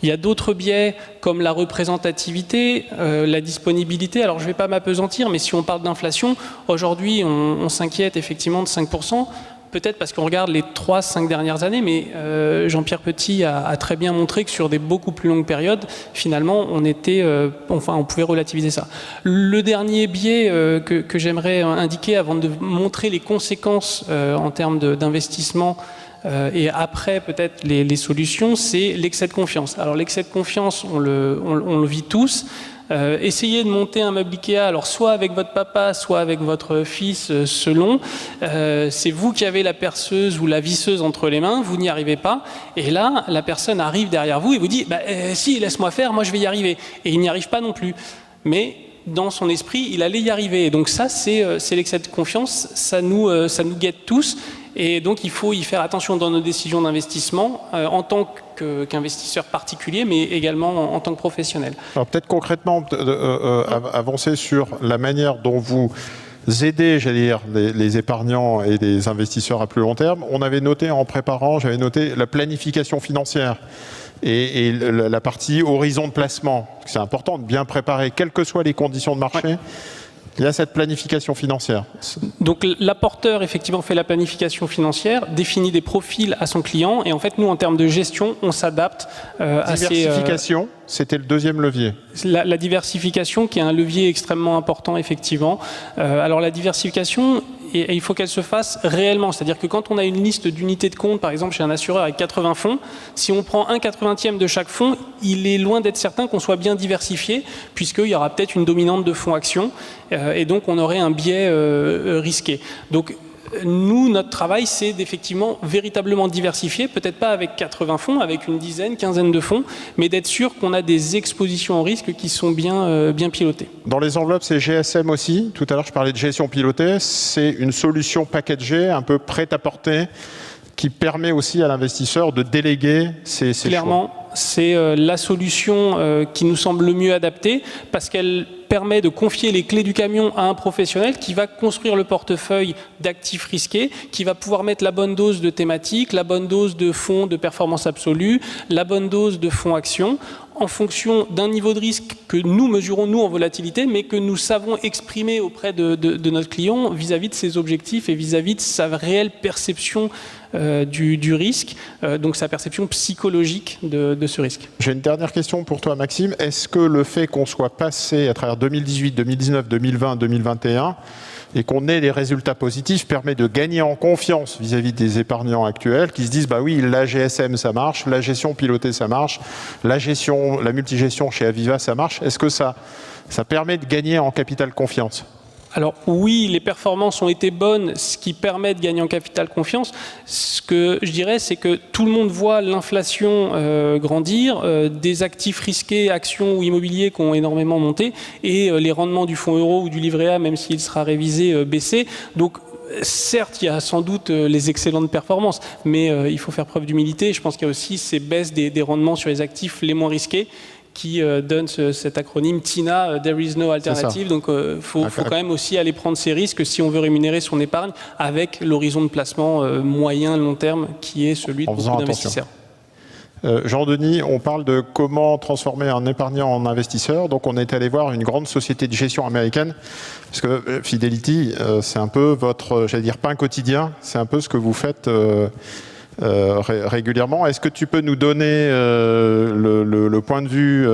S5: Il y a d'autres biais comme la représentativité, la disponibilité. Alors, je ne vais pas m'apesantir, mais si on parle d'inflation, aujourd'hui, on s'inquiète effectivement de 5%. Peut-être parce qu'on regarde les 3-5 dernières années, mais Jean-Pierre Petit a très bien montré que sur des beaucoup plus longues périodes, finalement, on pouvait relativiser ça. Le dernier biais que j'aimerais indiquer avant de montrer les conséquences en termes d'investissement et après peut-être les solutions, c'est l'excès de confiance. Alors l'excès de confiance, on le vit tous. Essayez de monter un meuble Ikea, alors soit avec votre papa, soit avec votre fils, selon. C'est vous qui avez la perceuse ou la visseuse entre les mains, vous n'y arrivez pas. Et là, la personne arrive derrière vous et vous dit si, laisse-moi faire, moi je vais y arriver. Et il n'y arrive pas non plus. Mais dans son esprit, il allait y arriver. Et donc ça, c'est l'excès de confiance, ça nous guette tous. Et donc il faut y faire attention dans nos décisions d'investissement en tant qu'investisseur particulier, mais également en tant que professionnel.
S1: Alors peut-être concrètement, avancer sur la manière dont vous aidez, j'allais dire, les épargnants et les investisseurs à plus long terme. On avait noté en préparant, j'avais noté la planification financière et la partie horizon de placement. C'est important de bien préparer, quelles que soient les conditions de marché. Ouais. Il y a cette planification financière.
S5: Donc l'apporteur, effectivement, fait la planification financière, définit des profils à son client, et en fait, nous, en termes de gestion, on s'adapte à ces...
S1: Diversification, c'était le deuxième levier.
S5: La diversification, qui est un levier extrêmement important, effectivement. Alors la diversification, et il faut qu'elle se fasse réellement. C'est-à-dire que quand on a une liste d'unités de compte, par exemple chez un assureur avec 80 fonds, si on prend 1/80e de chaque fonds, il est loin d'être certain qu'on soit bien diversifié, puisqu'il y aura peut-être une dominante de fonds actions, et donc on aurait un biais risqué. Donc nous, notre travail, c'est d'effectivement véritablement diversifier, peut-être pas avec 80 fonds, avec une dizaine, quinzaine de fonds, mais d'être sûr qu'on a des expositions au risque qui sont bien pilotées.
S1: Dans les enveloppes, c'est GSM aussi. Tout à l'heure, je parlais de gestion pilotée. C'est une solution packagée, un peu prête à porter, qui permet aussi à l'investisseur de déléguer ses
S5: Clairement,
S1: choix.
S5: C'est la solution qui nous semble le mieux adaptée, parce qu'elle permet de confier les clés du camion à un professionnel qui va construire le portefeuille d'actifs risqués, qui va pouvoir mettre la bonne dose de thématiques, la bonne dose de fonds de performance absolue, la bonne dose de fonds actions, en fonction d'un niveau de risque que nous mesurons, nous, en volatilité, mais que nous savons exprimer auprès de notre client vis-à-vis de ses objectifs et vis-à-vis de sa réelle perception du risque, donc sa perception psychologique de ce risque.
S1: J'ai une dernière question pour toi, Maxime. Est-ce que le fait qu'on soit passé à travers 2018, 2019, 2020, 2021 et qu'on ait des résultats positifs permet de gagner en confiance vis-à-vis des épargnants actuels qui se disent bah oui, la GSM ça marche, la gestion pilotée ça marche, la multigestion chez Aviva ça marche. Est-ce que ça permet de gagner en capital confiance ?
S5: Alors oui, les performances ont été bonnes, ce qui permet de gagner en capital confiance. Ce que je dirais, c'est que tout le monde voit l'inflation grandir, des actifs risqués, actions ou immobiliers qui ont énormément monté, et les rendements du fonds euro ou du livret A, même s'il sera révisé, baisser. Donc certes, il y a sans doute les excellentes performances, mais il faut faire preuve d'humilité. Je pense qu'il y a aussi ces baisses des rendements sur les actifs les moins risqués, qui donne cet acronyme TINA, There is no alternative. Donc il faut quand même aussi aller prendre ces risques si on veut rémunérer son épargne avec l'horizon de placement moyen-long terme qui est celui de beaucoup d'investisseurs.
S1: Jean-Denis, on parle de comment transformer un épargnant en investisseur. Donc on est allé voir une grande société de gestion américaine, parce que Fidelity, c'est un peu votre, j'allais dire, pain quotidien, c'est un peu ce que vous faites régulièrement. Est-ce que tu peux nous donner le point de vue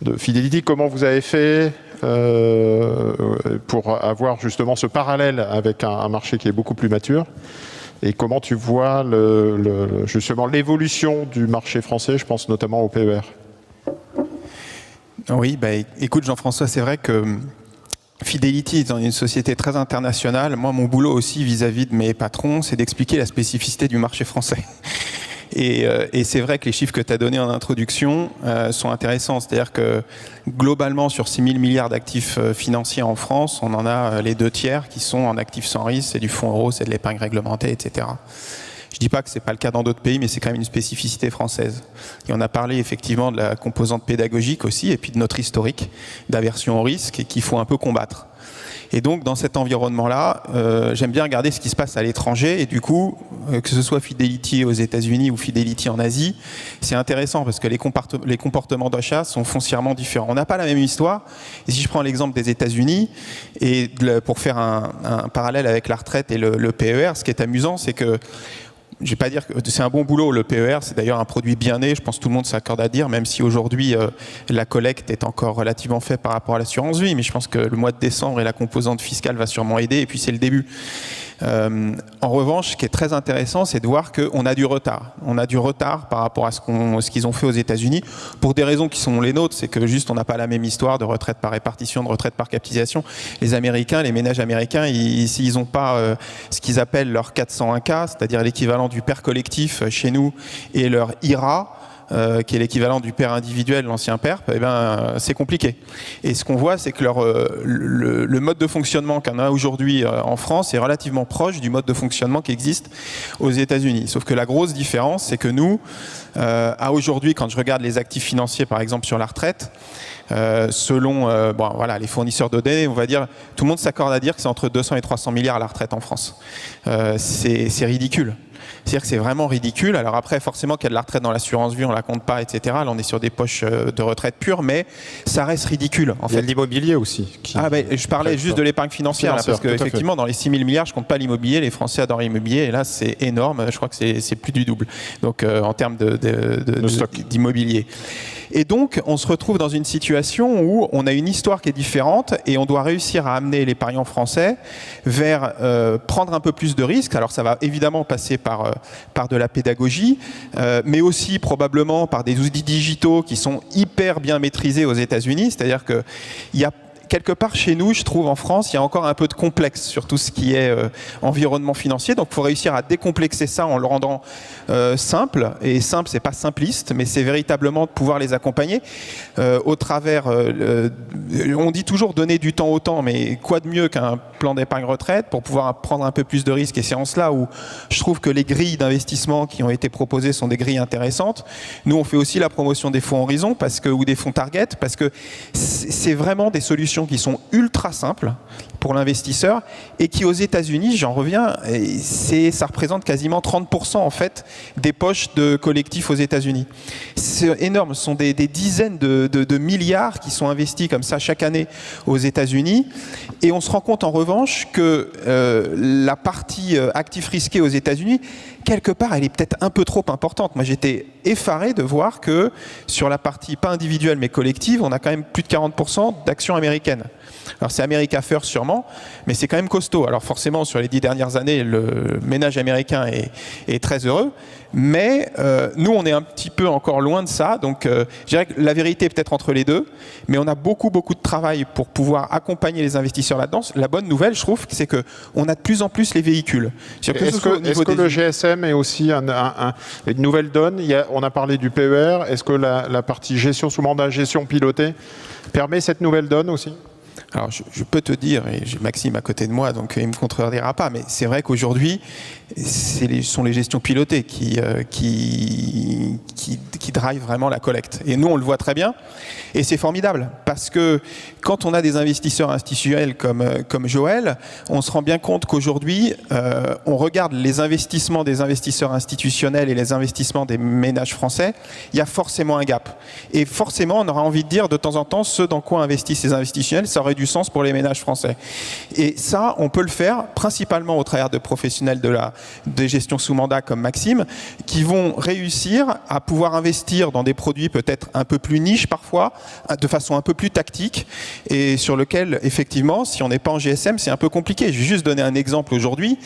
S1: de Fidelity, comment vous avez fait pour avoir justement ce parallèle avec un marché qui est beaucoup plus mature, et comment tu vois justement l'évolution du marché français, je pense notamment au PER.
S6: Oui, écoute Jean-François, c'est vrai que Fidelity est dans une société très internationale. Moi, mon boulot aussi vis-à-vis de mes patrons, c'est d'expliquer la spécificité du marché français. Et c'est vrai que les chiffres que tu as donnés en introduction sont intéressants. C'est-à-dire que globalement, sur 6 000 milliards d'actifs financiers en France, on en a les 2/3 qui sont en actifs sans risque. C'est du fonds euro, c'est de l'épargne réglementée, etc. Je ne dis pas que ce n'est pas le cas dans d'autres pays, mais c'est quand même une spécificité française. Et on a parlé effectivement de la composante pédagogique aussi, et puis de notre historique d'aversion au risque, et qu'il faut un peu combattre. Et donc, dans cet environnement-là, j'aime bien regarder ce qui se passe à l'étranger. Et du coup, que ce soit Fidelity aux États-Unis ou Fidelity en Asie, c'est intéressant parce que les comportements d'achat sont foncièrement différents. On n'a pas la même histoire. Et si je prends l'exemple des États-Unis, et pour faire un parallèle avec la retraite et le PER, ce qui est amusant, c'est que je ne vais pas dire que c'est un bon boulot, le PER, c'est d'ailleurs un produit bien né, je pense que tout le monde s'accorde à dire, même si aujourd'hui la collecte est encore relativement faible par rapport à l'assurance vie, mais je pense que le mois de décembre et la composante fiscale va sûrement aider, et puis c'est le début. En revanche, ce qui est très intéressant, c'est de voir qu'on a du retard. On a du retard par rapport à ce qu'ils ont fait aux États-Unis, pour des raisons qui sont les nôtres, c'est que juste on n'a pas la même histoire de retraite par répartition, de retraite par capitalisation. Les Américains, les ménages américains, ils n'ont pas ce qu'ils appellent leur 401K, c'est-à-dire l'équivalent du père collectif chez nous, et leur IRA, qui est l'équivalent du père individuel, l'ancien père, c'est compliqué. Et ce qu'on voit, c'est que le mode de fonctionnement qu'on a aujourd'hui en France est relativement proche du mode de fonctionnement qui existe aux États-Unis. Sauf que la grosse différence, c'est que nous, à aujourd'hui, quand je regarde les actifs financiers, par exemple sur la retraite, selon les fournisseurs de données, on va dire, tout le monde s'accorde à dire que c'est entre 200 et 300 milliards la retraite en France. C'est ridicule. C'est-à-dire que c'est vraiment ridicule. Alors après, forcément, qu'il y a de la retraite dans l'assurance vie, on la compte pas, etc. Là, on est sur des poches de retraite pure, mais ça reste ridicule.
S1: Il y a de l'immobilier aussi.
S6: Je parlais juste de l'épargne financière, là, parce qu'effectivement, dans les 6 000 milliards, je compte pas l'immobilier. Les Français adorent l'immobilier, et là, c'est énorme. Je crois que c'est plus du double. Donc, en termes d'immobilier. Et donc, on se retrouve dans une situation où on a une histoire qui est différente, et on doit réussir à amener l'épargnant français vers prendre un peu plus de risques. Alors, ça va évidemment passer par de la pédagogie, mais aussi probablement par des outils digitaux qui sont hyper bien maîtrisés aux États-Unis. C'est-à-dire qu'il y a quelque part chez nous, je trouve en France, il y a encore un peu de complexe sur tout ce qui est environnement financier. Donc il faut réussir à décomplexer ça en le rendant simple. Et simple, c'est pas simpliste, mais c'est véritablement de pouvoir les accompagner au travers. On dit toujours donner du temps au temps, mais quoi de mieux qu'un plan d'épargne retraite, pour pouvoir prendre un peu plus de risques. Et c'est en cela où je trouve que les grilles d'investissement qui ont été proposées sont des grilles intéressantes. Nous, on fait aussi la promotion des fonds Horizon ou des fonds Target, parce que c'est vraiment des solutions qui sont ultra simples pour l'investisseur et qui, aux États-Unis, j'en reviens, ça représente quasiment 30% en fait des poches de collectifs aux États-Unis. C'est énorme, ce sont des dizaines de milliards qui sont investis comme ça chaque année aux États-Unis. Et on se rend compte en revanche que la partie actifs risqués aux États-Unis, quelque part, elle est peut-être un peu trop importante. Moi, j'étais effaré de voir que sur la partie pas individuelle mais collective, on a quand même plus de 40% d'actions américaines. Alors c'est America First sûrement, mais c'est quand même costaud. Alors forcément, sur les 10 dernières années, le ménage américain est très heureux, mais nous, on est un petit peu encore loin de ça. Donc je dirais que la vérité est peut-être entre les deux, mais on a beaucoup de travail pour pouvoir accompagner les investisseurs là-dedans. La bonne nouvelle, je trouve, c'est qu'on a de plus en plus les véhicules.
S1: Est-ce que le GSM est aussi une nouvelle donne? On a parlé du PER. Est-ce que la partie gestion sous mandat, gestion pilotée, permet cette nouvelle donne aussi?
S6: Alors, je peux te dire, et j'ai Maxime à côté de moi, donc il ne me contredira pas, mais c'est vrai qu'aujourd'hui, ce sont les gestions pilotées qui drive vraiment la collecte. Et nous, on le voit très bien, et c'est formidable, parce que quand on a des investisseurs institutionnels comme Joël, on se rend bien compte qu'aujourd'hui, on regarde les investissements des investisseurs institutionnels et les investissements des ménages français, il y a forcément un gap. Et forcément, on aura envie de dire de temps en temps, ce dans quoi investissent ces institutionnels, ça aurait du sens pour les ménages français. Et ça, on peut le faire principalement au travers de professionnels de gestion sous mandat comme Maxime, qui vont réussir à pouvoir investir dans des produits peut-être un peu plus niches parfois, de façon un peu plus tactique, et sur lequel, effectivement, si on n'est pas en GSM, c'est un peu compliqué. Je vais juste donner un exemple aujourd'hui.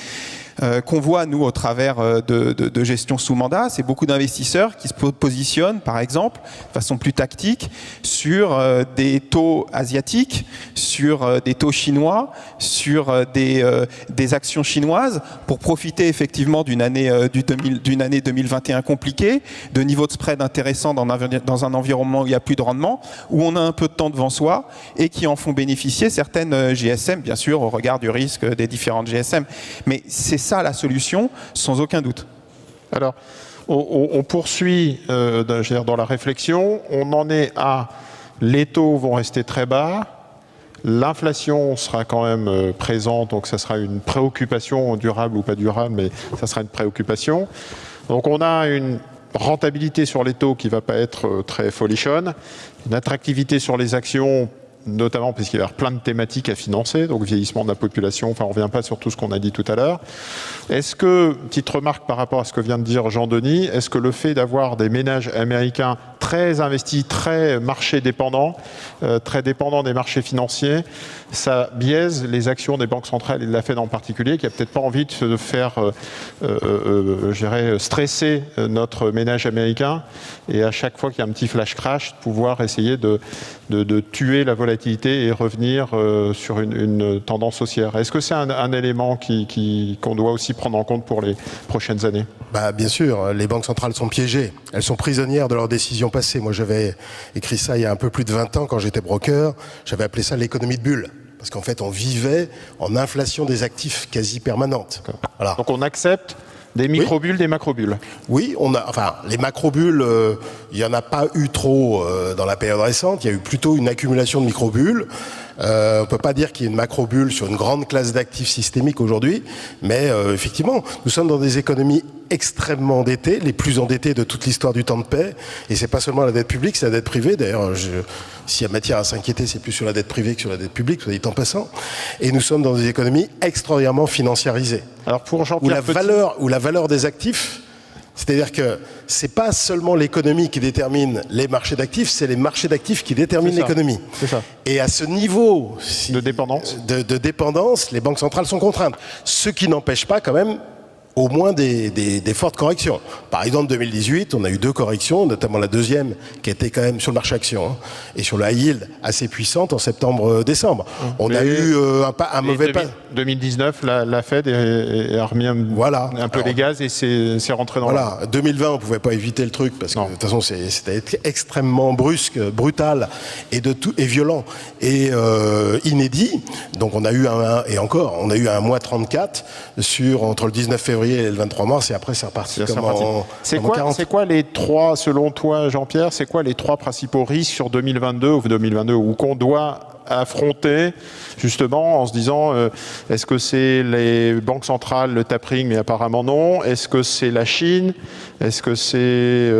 S6: Qu'on voit, nous, au travers de gestion sous mandat, c'est beaucoup d'investisseurs qui se positionnent, par exemple, de façon plus tactique, sur des taux asiatiques, sur des taux chinois, sur des actions chinoises, pour profiter effectivement d'une année 2021 compliquée, de niveaux de spread intéressants dans un environnement où il n'y a plus de rendement, où on a un peu de temps devant soi, et qui en font bénéficier certaines GSM, bien sûr, au regard du risque des différentes GSM. Mais c'est ça la solution, sans aucun doute.
S1: Alors, on poursuit dans la réflexion. On en est à les taux vont rester très bas. L'inflation sera quand même présente, donc ça sera une préoccupation, durable ou pas durable, mais ça sera une préoccupation. Donc on a une rentabilité sur les taux qui ne va pas être très folichonne, une attractivité sur les actions, notamment parce qu'il va y avoir plein de thématiques à financer, donc vieillissement de la population, enfin on ne revient pas sur tout ce qu'on a dit tout à l'heure. Est-ce que, petite remarque par rapport à ce que vient de dire Jean-Denis, est-ce que le fait d'avoir des ménages américains très investis, très marché dépendants, très dépendants des marchés financiers, ça biaise les actions des banques centrales et de la Fed en particulier, qui n'a peut-être pas envie de faire stresser notre ménage américain, et à chaque fois qu'il y a un petit flash crash, pouvoir essayer de tuer la volatilité et revenir sur une tendance haussière. Est-ce que c'est un élément qu'on doit aussi prendre en compte pour les prochaines années?
S2: Bien sûr, les banques centrales sont piégées. Elles sont prisonnières de leurs décisions passées. Moi, j'avais écrit ça il y a un peu plus de 20 ans quand j'étais broker. J'avais appelé ça l'économie de bulle. Parce qu'en fait, on vivait en inflation des actifs quasi permanente. Voilà.
S1: Donc on accepte des micro-bulles, des macro-bulles.
S2: Oui, les macro-bulles, il n'y en a pas eu trop dans la période récente. Il y a eu plutôt une accumulation de micro-bulles. On ne peut pas dire qu'il y ait une macro-bulle sur une grande classe d'actifs systémiques aujourd'hui, mais effectivement, nous sommes dans des économies extrêmement endettées, les plus endettées de toute l'histoire du temps de paix, et c'est pas seulement la dette publique, c'est la dette privée. D'ailleurs, s'il y a matière à s'inquiéter, c'est plus sur la dette privée que sur la dette publique, soit dit en passant. Et nous sommes dans des économies extraordinairement financiarisées. Alors pour Jean-Pierre où la valeur des actifs, c'est-à-dire que c'est pas seulement l'économie qui détermine les marchés d'actifs, c'est les marchés d'actifs qui déterminent l'économie.
S1: C'est ça.
S2: Et à ce niveau
S1: de dépendance,
S2: de dépendance, les banques centrales sont contraintes. Ce qui n'empêche pas quand même, au moins des fortes corrections. Par exemple, 2018, on a eu 2 corrections, notamment la deuxième qui était quand même sur le marché action et sur le high yield assez puissante en septembre-décembre. On a eu un mauvais pas.
S1: 2019, la Fed a remis un peu les gaz et c'est rentré dans
S2: Voilà, 2020, on ne pouvait pas éviter le truc parce que de toute façon, c'était extrêmement brusque, brutal et violent et inédit. Donc on a eu on a eu un mois 34 entre le 19 février et le 23 mars et après c'est reparti
S1: C'est quoi les 3, selon toi Jean-Pierre, c'est quoi les 3 principaux risques sur 2022 ou qu'on doit affronter justement en se disant est-ce que c'est les banques centrales, le tapering, mais apparemment non, est-ce que c'est la Chine, est-ce que c'est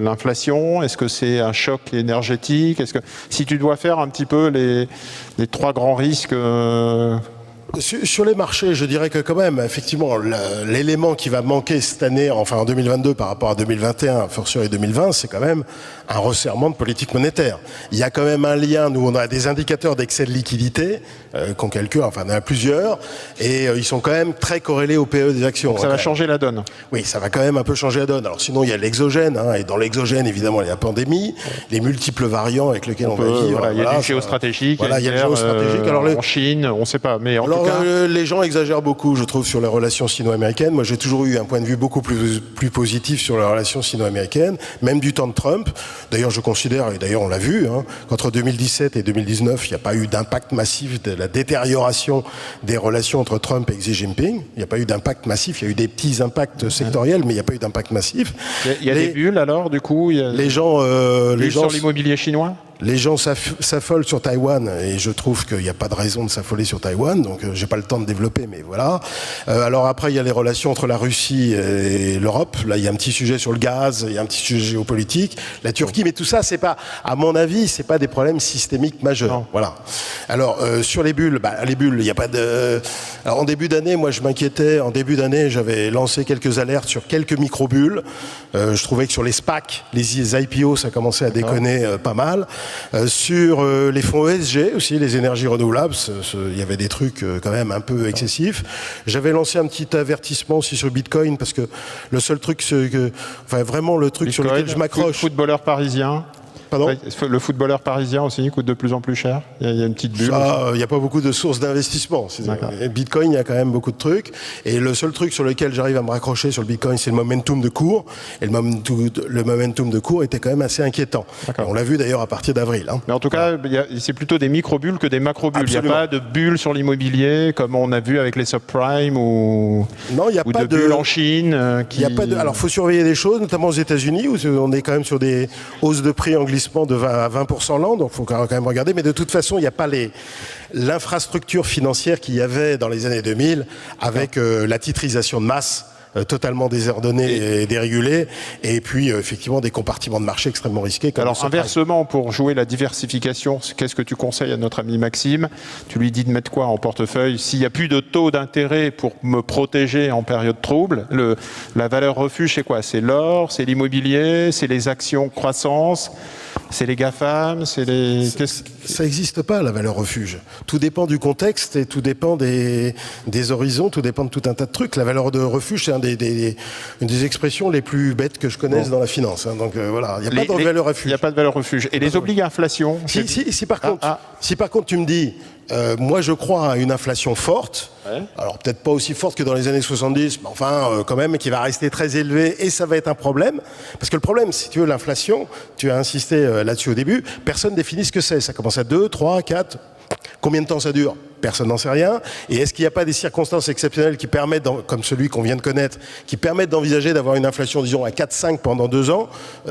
S1: l'inflation, est-ce que c'est un choc énergétique, si tu dois faire un petit peu les 3 grands risques
S2: Sur les marchés, je dirais que quand même, effectivement, l'élément qui va manquer cette année, enfin en 2022 par rapport à 2021, fortiori 2020, c'est quand même un resserrement de politique monétaire. Il y a quand même un lien, nous on a des indicateurs d'excès de liquidité qu'on calcule, enfin il y en a plusieurs, et ils sont quand même très corrélés au PE des actions.
S1: Donc ça va changer la donne.
S2: Oui, ça va quand même un peu changer la donne. Alors sinon il y a l'exogène, et dans l'exogène évidemment il y a la pandémie, les multiples variants avec lesquels on va vivre.
S1: Voilà, il y a du géostratégique,
S2: il y a le géostratégique.
S1: En Chine, on ne sait pas, mais en tout cas...
S2: les gens exagèrent beaucoup, je trouve, sur les relations sino-américaines. Moi, j'ai toujours eu un point de vue beaucoup plus positif sur les relations sino-américaines, même du temps de Trump. D'ailleurs, je considère, et d'ailleurs on l'a vu, qu'entre 2017 et 2019, il n'y a pas eu d'impact massif de la détérioration des relations entre Trump et Xi Jinping. Il n'y a pas eu d'impact massif. Il y a eu des petits impacts sectoriels, mais il n'y a pas eu d'impact massif.
S1: Il y a des bulles alors, du coup
S2: les gens
S1: sur l'immobilier chinois.
S2: Les gens s'affolent sur Taïwan et je trouve qu'il n'y a pas de raison de s'affoler sur Taïwan, donc j'ai pas le temps de développer, mais voilà. Alors après, il y a les relations entre la Russie et l'Europe. Là, il y a un petit sujet sur le gaz, il y a un petit sujet géopolitique, la Turquie, mais tout ça, c'est pas, à mon avis, c'est pas des problèmes systémiques majeurs.
S1: Non.
S2: Voilà. Alors sur les bulles, les bulles, il n'y a pas de. Alors, en début d'année, moi, je m'inquiétais. En début d'année, j'avais lancé quelques alertes sur quelques micro-bulles. Je trouvais que sur les SPAC, les IPO, ça commençait à déconner pas mal. Sur les fonds ESG aussi, les énergies renouvelables, il y avait des trucs quand même un peu excessifs. J'avais lancé un petit avertissement aussi sur Bitcoin parce que le seul truc, vraiment le truc
S1: Bitcoin,
S2: sur lequel je m'accroche.
S1: Footballeur parisien.
S2: Pardon ?
S1: Le footballeur parisien aussi coûte de plus en plus cher. Il y a une petite bulle.
S2: Il n'y a pas beaucoup de sources d'investissement. Bitcoin, il y a quand même beaucoup de trucs. Et le seul truc sur lequel j'arrive à me raccrocher sur le Bitcoin, c'est le momentum de cours. Et le momentum de cours était quand même assez inquiétant. Et on l'a vu d'ailleurs à partir d'avril.
S1: Mais en tout cas, c'est plutôt des micro-bulles que des macro-bulles. Il n'y a pas de bulles sur l'immobilier comme on a vu avec les subprimes ou de bulles en Chine.
S2: Alors, il faut surveiller des choses, notamment aux États-Unis, où on est quand même sur des hausses de prix anglais de 20 à 20% l'an, donc il faut quand même regarder. Mais de toute façon, il n'y a pas l'infrastructure financière qu'il y avait dans les années 2000 avec la titrisation de masse totalement désordonnée et dérégulée, et puis effectivement des compartiments de marché extrêmement risqués.
S1: Alors inversement, pour jouer la diversification, qu'est-ce que tu conseilles à notre ami Maxime ? Tu lui dis de mettre quoi en portefeuille ? S'il n'y a plus de taux d'intérêt pour me protéger en période trouble, la valeur refuge, c'est quoi ? C'est l'or, c'est l'immobilier, c'est les actions croissance, c'est les GAFAM, c'est les...
S2: Ça n'existe pas, la valeur refuge. Tout dépend du contexte et tout dépend des horizons, tout dépend de tout un tas de trucs. La valeur de refuge, c'est une des expressions les plus bêtes que je connaisse dans la finance. Donc voilà, il n'y a pas de valeur refuge.
S1: Il n'y a pas de valeur refuge. Et les obliges à inflation ?
S2: Si par contre tu me dis, moi je crois à une inflation forte, alors peut-être pas aussi forte que dans les années 70, mais enfin quand même qui va rester très élevée et ça va être un problème. Parce que le problème, si tu veux, l'inflation, tu as insisté là-dessus au début, personne définit ce que c'est. Ça commence à 2, 3, 4... Combien de temps ça dure ? Personne n'en sait rien. Et est-ce qu'il n'y a pas des circonstances exceptionnelles qui permettent, comme celui qu'on vient de connaître, qui permettent d'envisager d'avoir une inflation, disons, à 4-5 pendant 2 ans ?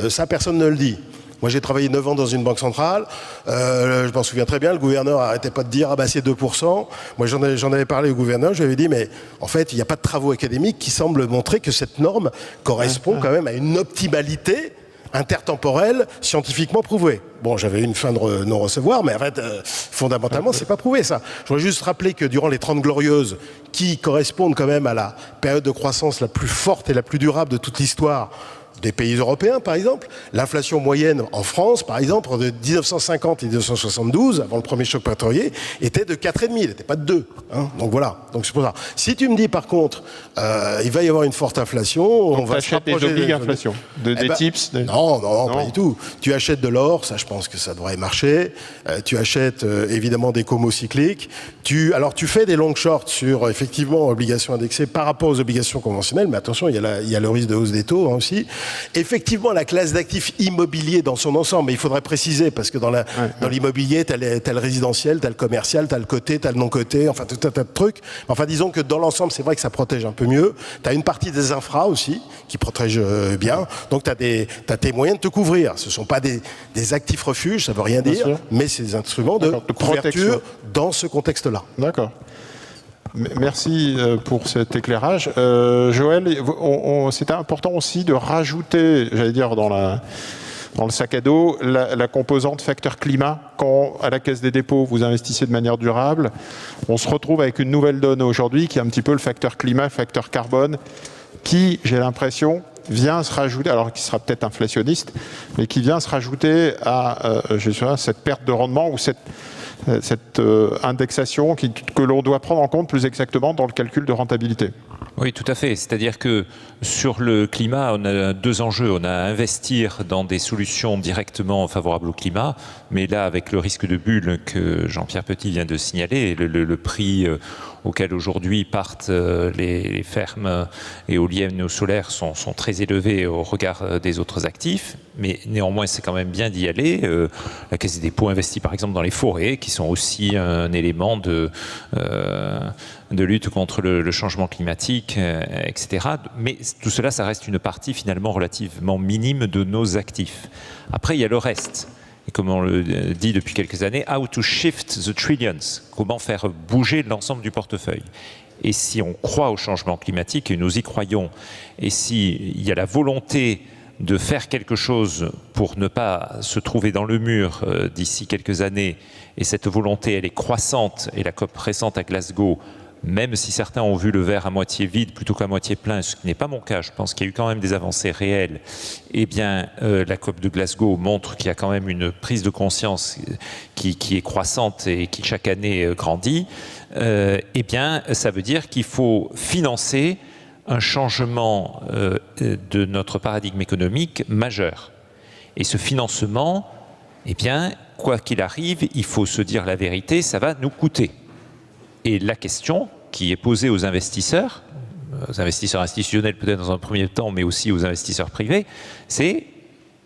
S2: Ça, personne ne le dit. Moi, j'ai travaillé 9 ans dans une banque centrale. Je m'en souviens très bien. Le gouverneur n'arrêtait pas de dire « Ah bah c'est 2%. » Moi, j'en avais parlé au gouverneur. Je lui avais dit « Mais en fait, il n'y a pas de travaux académiques qui semblent montrer que cette norme correspond quand même à une optimalité intertemporelle scientifiquement prouvée. » Bon, j'avais une fin de non-recevoir, mais en fait, fondamentalement, c'est pas prouvé ça. Je voudrais juste rappeler que durant les 30 Glorieuses, qui correspondent quand même à la période de croissance la plus forte et la plus durable de toute l'histoire des pays européens, par exemple. L'inflation moyenne en France, par exemple, de 1950 et 1972, avant le premier choc pétrolier, était de 4,5, elle n'était pas de 2. Hein. Donc voilà, donc c'est pour ça. Si tu me dis par contre, il va y avoir une forte inflation, on va se rapprocher
S1: des obliges inflation, des tips
S2: Non, pas du tout. Tu achètes de l'or, ça je pense que ça devrait marcher. Tu achètes évidemment des comos cycliques. Alors tu fais des long shorts sur effectivement obligations indexées par rapport aux obligations conventionnelles, mais attention, il y a le risque de hausse des taux hein, aussi. Effectivement, la classe d'actifs immobiliers dans son ensemble, mais il faudrait préciser, parce que dans l'immobilier, t'as le résidentiel, t'as le commercial, t'as le coté, t'as le non-coté, enfin tout un tas de trucs. Enfin, disons que dans l'ensemble, c'est vrai que ça protège un peu mieux. T'as une partie des infras aussi, qui protège bien. Donc t'as tes moyens de te couvrir. Ce sont pas des actifs refuges, ça veut rien dire, mais c'est des instruments de couverture dans ce contexte-là.
S1: D'accord. Merci pour cet éclairage. Joël, c'était important aussi de rajouter, j'allais dire, dans le sac à dos, la composante facteur climat. Quand, à la Caisse des dépôts, vous investissez de manière durable, on se retrouve avec une nouvelle donne aujourd'hui qui est un petit peu le facteur climat, le facteur carbone, qui, j'ai l'impression, vient se rajouter, alors qui sera peut-être inflationniste, mais qui vient se rajouter à cette perte de rendement ou cette indexation que l'on doit prendre en compte plus exactement dans le calcul de rentabilité.
S3: Oui, tout à fait. C'est-à-dire que sur le climat, on a deux enjeux. On a à investir dans des solutions directement favorables au climat, mais là, avec le risque de bulle que Jean-Pierre Petit vient de signaler, le prix auquel aujourd'hui partent les fermes éoliennes ou solaires sont très élevés au regard des autres actifs, mais néanmoins c'est quand même bien d'y aller. La Caisse des dépôts investit par exemple dans les forêts, qui sont aussi un élément de lutte contre le changement climatique, etc. Mais tout cela, ça reste une partie finalement relativement minime de nos actifs. Après, il y a le reste. Et comme on le dit depuis quelques années, how to shift the trillions, comment faire bouger l'ensemble du portefeuille. Et si on croit au changement climatique, et nous y croyons, et s'il y a la volonté de faire quelque chose pour ne pas se trouver dans le mur d'ici quelques années, et cette volonté, elle est croissante, et la COP récente à Glasgow, même si certains ont vu le verre à moitié vide plutôt qu'à moitié plein, ce qui n'est pas mon cas, je pense qu'il y a eu quand même des avancées réelles, eh bien la COP de Glasgow montre qu'il y a quand même une prise de conscience qui est croissante et qui chaque année grandit, eh bien ça veut dire qu'il faut financer un changement de notre paradigme économique majeur. Et ce financement, eh bien, quoi qu'il arrive, il faut se dire la vérité, ça va nous coûter. Et la question qui est posée aux investisseurs institutionnels peut-être dans un premier temps, mais aussi aux investisseurs privés, c'est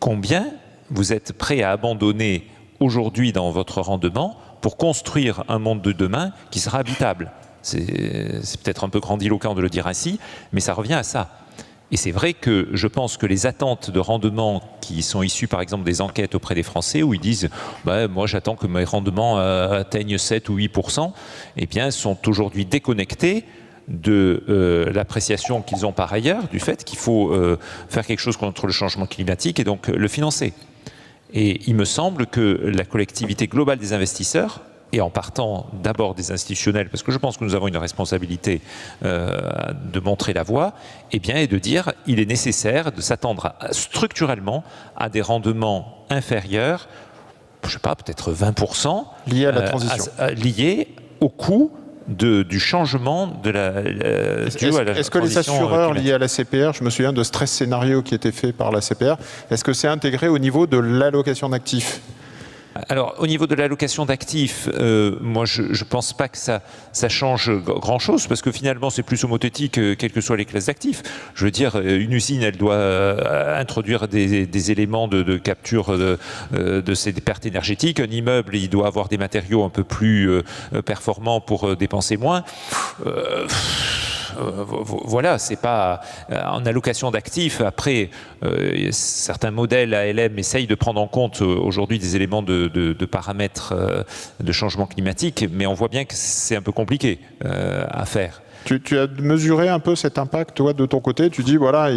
S3: combien vous êtes prêts à abandonner aujourd'hui dans votre rendement pour construire un monde de demain qui sera habitable. C'est peut-être un peu grandiloquent de le dire ainsi, mais ça revient à ça. Et c'est vrai que je pense que les attentes de rendement qui sont issues par exemple des enquêtes auprès des Français où ils disent bah, « moi j'attends que mes rendements atteignent 7 ou 8%, eh bien sont aujourd'hui déconnectés de l'appréciation qu'ils ont par ailleurs du fait qu'il faut faire quelque chose contre le changement climatique et donc le financer. Et il me semble que la collectivité globale des investisseurs, et en partant d'abord des institutionnels, parce que je pense que nous avons une responsabilité de montrer la voie, eh bien, et de dire il est nécessaire de s'attendre structurellement à des rendements inférieurs, je ne sais pas, peut-être 20%,
S1: liés à la transition.
S3: Liés au coût du changement de
S1: Est-ce que les assureurs liés à la CPR, je me souviens de stress scénario qui était fait par la CPR, est-ce que c'est intégré au niveau de l'allocation d'actifs ?
S3: Alors, au niveau de l'allocation d'actifs, moi, je ne pense pas que ça change grand-chose, parce que finalement, c'est plus homothétique, quelles que soient les classes d'actifs. Je veux dire, une usine, elle doit introduire des éléments de capture de ces pertes énergétiques. Un immeuble, il doit avoir des matériaux un peu plus performants pour dépenser moins. Voilà, c'est pas en allocation d'actifs. Après, certains modèles ALM essayent de prendre en compte aujourd'hui des éléments de paramètres de changement climatique, mais on voit bien que c'est un peu compliqué à faire.
S1: Tu as mesuré un peu cet impact, toi, de ton côté? Tu dis, voilà,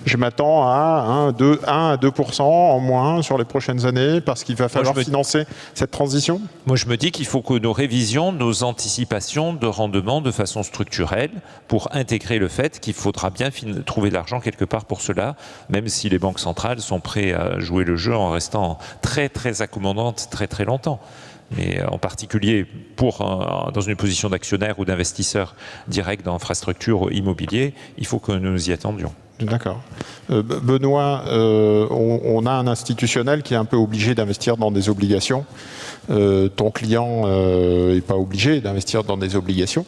S1: je m'attends à 1 à 2% en moins sur les prochaines années parce qu'il va falloir financer cette transition?
S3: Moi, je me dis qu'il faut que nous révisions nos anticipations de rendement de façon structurelle pour intégrer le fait qu'il faudra bien trouver de l'argent quelque part pour cela, même si les banques centrales sont prêtes à jouer le jeu en restant très, très accommodantes très, très longtemps. Mais en particulier dans une position d'actionnaire ou d'investisseur direct dans l'infrastructure immobilier, il faut que nous nous y attendions.
S1: D'accord. Benoît, on a un institutionnel qui est un peu obligé d'investir dans des obligations. Ton client n'est pas obligé d'investir dans des obligations.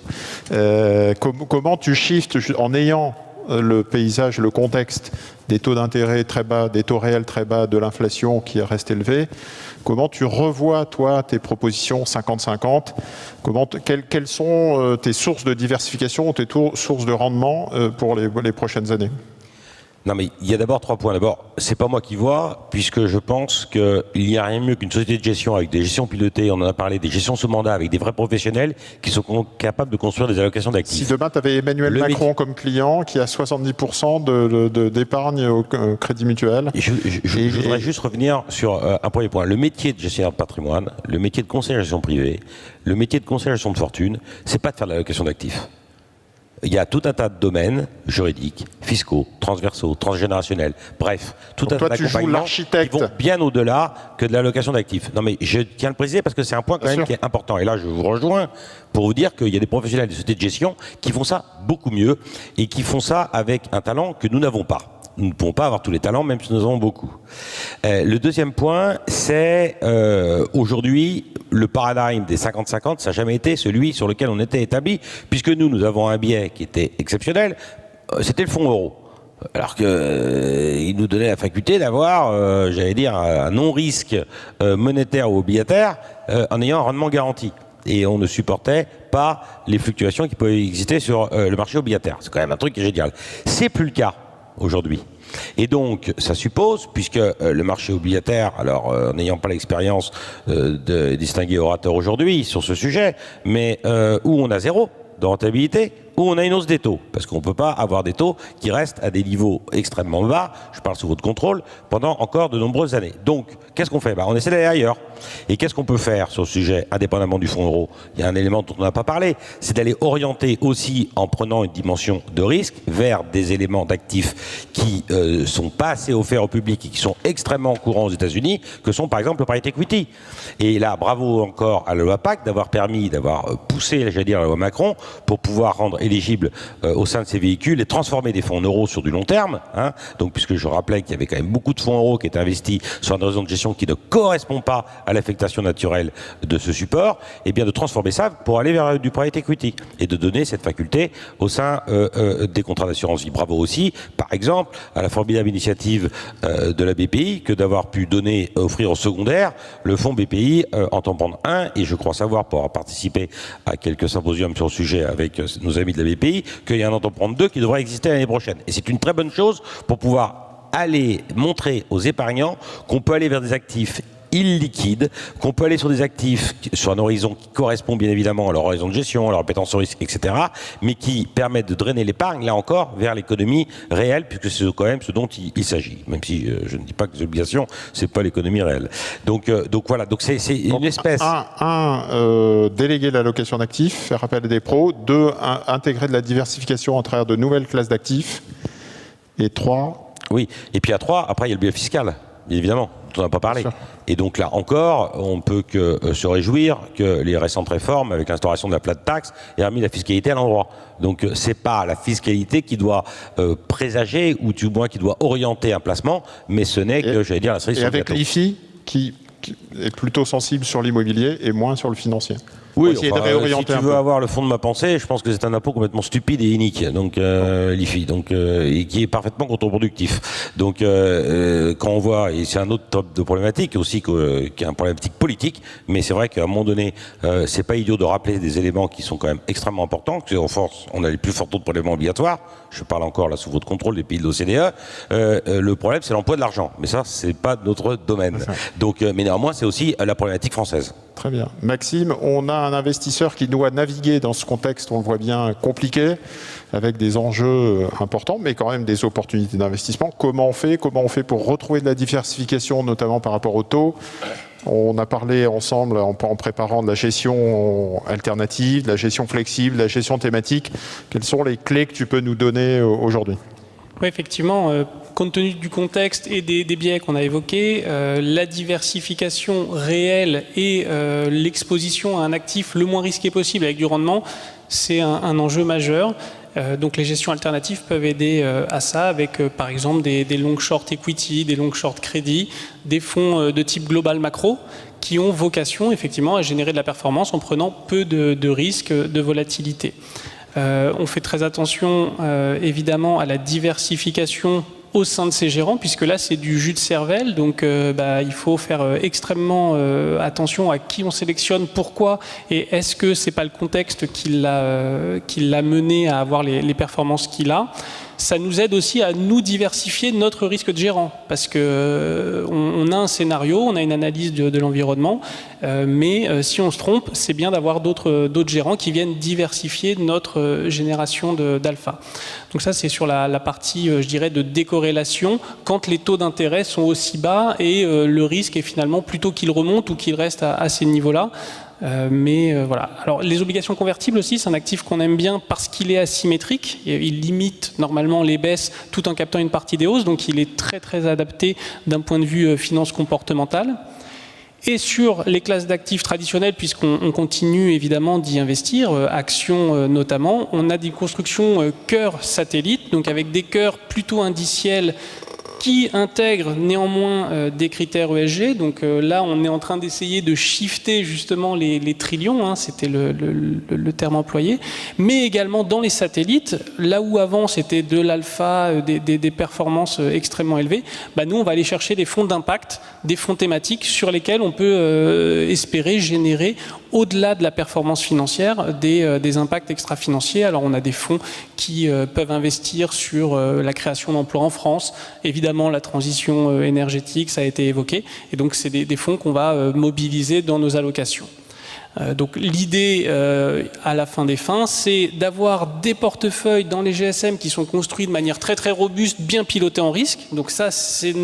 S1: Comment tu shifts en ayant le paysage, le contexte des taux d'intérêt très bas, des taux réels très bas, de l'inflation qui reste élevée? Comment tu revois, toi, tes propositions 50-50? Quelles sont tes sources de diversification, tes sources de rendement pour les prochaines années?
S4: Non, mais il y a d'abord 3 points. D'abord, c'est pas moi qui vois, puisque je pense qu'il n'y a rien de mieux qu'une société de gestion avec des gestions pilotées, on en a parlé, des gestions sous mandat, avec des vrais professionnels qui sont capables de construire des allocations d'actifs.
S1: Si demain, tu avais Emmanuel Macron comme client, qui a 70% d'épargne au Crédit Mutuel.
S4: Je voudrais juste revenir sur un premier point. Le métier de gestionnaire de patrimoine, le métier de conseiller en gestion privée, le métier de conseiller en gestion de fortune, c'est pas de faire de l'allocation d'actifs. Il y a tout un tas de domaines juridiques, fiscaux, transversaux, transgénérationnels, bref, tout un tas d'accompagnements qui vont bien au-delà que de l'allocation d'actifs. Non mais je tiens à le préciser parce que c'est un point quand même qui est important. Et là, je vous rejoins pour vous dire qu'il y a des professionnels des sociétés de gestion qui font ça beaucoup mieux et qui font ça avec un talent que nous n'avons pas. Nous ne pouvons pas avoir tous les talents, même si nous en avons beaucoup. Le deuxième point, c'est aujourd'hui, le paradigme des 50-50, ça n'a jamais été celui sur lequel on était établi, puisque nous avons un biais qui était exceptionnel, c'était le fonds euro. Alors qu'il nous donnait la faculté d'avoir, j'allais dire, un non-risque monétaire ou obligataire en ayant un rendement garanti. Et on ne supportait pas les fluctuations qui pouvaient exister sur le marché obligataire. C'est quand même un truc qui est génial. C'est plus le cas aujourd'hui. Et donc, ça suppose, puisque le marché obligataire, alors en n'ayant pas l'expérience de distinguer orateurs aujourd'hui sur ce sujet, mais où on a 0 de rentabilité, où on a une hausse des taux, parce qu'on ne peut pas avoir des taux qui restent à des niveaux extrêmement bas, je parle sous votre contrôle, pendant encore de nombreuses années. Donc, qu'est-ce qu'on fait? On essaie d'aller ailleurs. Et qu'est-ce qu'on peut faire sur ce sujet, indépendamment du fonds euro? Il y a un élément dont on n'a pas parlé, c'est d'aller orienter aussi, en prenant une dimension de risque, vers des éléments d'actifs qui sont pas assez offerts au public et qui sont extrêmement courants aux États-Unis, que sont par exemple le private equity. Et là, bravo encore à la loi Pacte d'avoir poussé, j'allais dire, la loi Macron, pour pouvoir rendre éligible au sein de ces véhicules et transformer des fonds en euros sur du long terme. Donc, puisque je rappelais qu'il y avait quand même beaucoup de fonds euros qui étaient investis sur un horizon de gestion qui ne correspond pas à l'affectation naturelle de ce support, et bien de transformer ça pour aller vers du private equity et de donner cette faculté au sein des contrats d'assurance vie. Bravo aussi, par exemple, à la formidable initiative de la BPI que d'avoir pu offrir au secondaire le fonds BPI en t'en prendre un, et je crois savoir, pour avoir participé à quelques symposiums sur le sujet avec nos amis de la BPI, qu'il y a un en t'en prendre 2 qui devrait exister l'année prochaine. Et c'est une très bonne chose pour pouvoir aller montrer aux épargnants qu'on peut aller vers des actifs illiquides, qu'on peut aller sur des actifs sur un horizon qui correspond bien évidemment à leur horizon de gestion, à leur appétence au risque, etc., mais qui permettent de drainer l'épargne, là encore, vers l'économie réelle, puisque c'est quand même ce dont il s'agit. Même si je ne dis pas que les obligations, c'est pas l'économie réelle. Donc voilà, donc c'est une espèce...
S1: Déléguer l'allocation d'actifs, faire appel à des pros. 2, intégrer de la diversification à travers de nouvelles classes d'actifs. Et 3...
S4: Oui, et puis à 3, après il y a le biais fiscal, bien évidemment, dont on n'a pas parlé. Et donc là encore, on ne peut que se réjouir que les récentes réformes, avec l'instauration de la plate tax, aient remis la fiscalité à l'endroit. Donc c'est pas la fiscalité qui doit présager, ou du moins qui doit orienter un placement, mais ce n'est que, j'allais dire, la cerise sur le gâteau.
S1: Et avec l'IFI, qui est plutôt sensible sur l'immobilier et moins sur le financier.
S4: Oui, si tu veux avoir le fond de ma pensée, je pense que c'est un impôt complètement stupide et inique, donc l'IFI, et qui est parfaitement contre-productif. Donc quand on voit, et c'est un autre type de problématique aussi, qui est un problématique politique, mais c'est vrai qu'à un moment donné, c'est pas idiot de rappeler des éléments qui sont quand même extrêmement importants, que en force, on a les plus forts taux de prélèvements obligatoires. Je parle encore là sous votre contrôle des pays de l'OCDE. Le problème, c'est l'emploi de l'argent, mais ça, c'est pas notre domaine. Donc, mais néanmoins, c'est aussi la problématique française.
S1: Très bien. Maxime, on a un investisseur qui doit naviguer dans ce contexte, on le voit bien, compliqué, avec des enjeux importants, mais quand même des opportunités d'investissement. Comment on fait pour retrouver de la diversification, notamment par rapport au taux? On a parlé ensemble en préparant de la gestion alternative, de la gestion flexible, de la gestion thématique. Quelles sont les clés que tu peux nous donner aujourd'hui?
S5: Oui, effectivement, compte tenu du contexte et des biais qu'on a évoqués, la diversification réelle et l'exposition à un actif le moins risqué possible avec du rendement, c'est un enjeu majeur. Donc les gestions alternatives peuvent aider à ça avec par exemple des long short equity, des long short crédit, des fonds de type global macro qui ont vocation effectivement à générer de la performance en prenant peu de risques de volatilité. On fait très attention évidemment à la diversification au sein de ces gérants, puisque là c'est du jus de cervelle, donc il faut faire extrêmement attention à qui on sélectionne, pourquoi, et est-ce que c'est pas le contexte qui l'a mené à avoir les performances qu'il a. Ça nous aide aussi à nous diversifier notre risque de gérant, parce que on a un scénario, on a une analyse de l'environnement, mais si on se trompe, c'est bien d'avoir d'autres gérants qui viennent diversifier notre génération d'alpha. Donc ça, c'est sur la partie, je dirais, de décorrélation, quand les taux d'intérêt sont aussi bas et le risque est finalement plutôt qu'il remonte ou qu'il reste à ces niveaux-là. Voilà. Alors les obligations convertibles aussi, c'est un actif qu'on aime bien parce qu'il est asymétrique. Il limite normalement les baisses tout en captant une partie des hausses, donc il est très très adapté d'un point de vue finance comportementale. Et sur les classes d'actifs traditionnelles, puisqu'on continue évidemment d'y investir, actions notamment, on a des constructions cœurs satellites, donc avec des cœurs plutôt indiciels qui intègrent néanmoins des critères ESG. Donc là, on est en train d'essayer de shifter justement les trillions, c'était le terme employé, mais également dans les satellites, là où avant c'était de l'alpha, des performances extrêmement élevées, nous on va aller chercher des fonds d'impact, des fonds thématiques sur lesquels on peut espérer générer, au-delà de la performance financière, des impacts extra-financiers. Alors on a des fonds qui peuvent investir sur la création d'emplois en France, évidemment la transition énergétique, ça a été évoqué, et donc c'est des fonds qu'on va mobiliser dans nos allocations. Donc l'idée à la fin des fins, c'est d'avoir des portefeuilles dans les GSM qui sont construits de manière très très robuste, bien pilotés en risque. Donc ça, c'est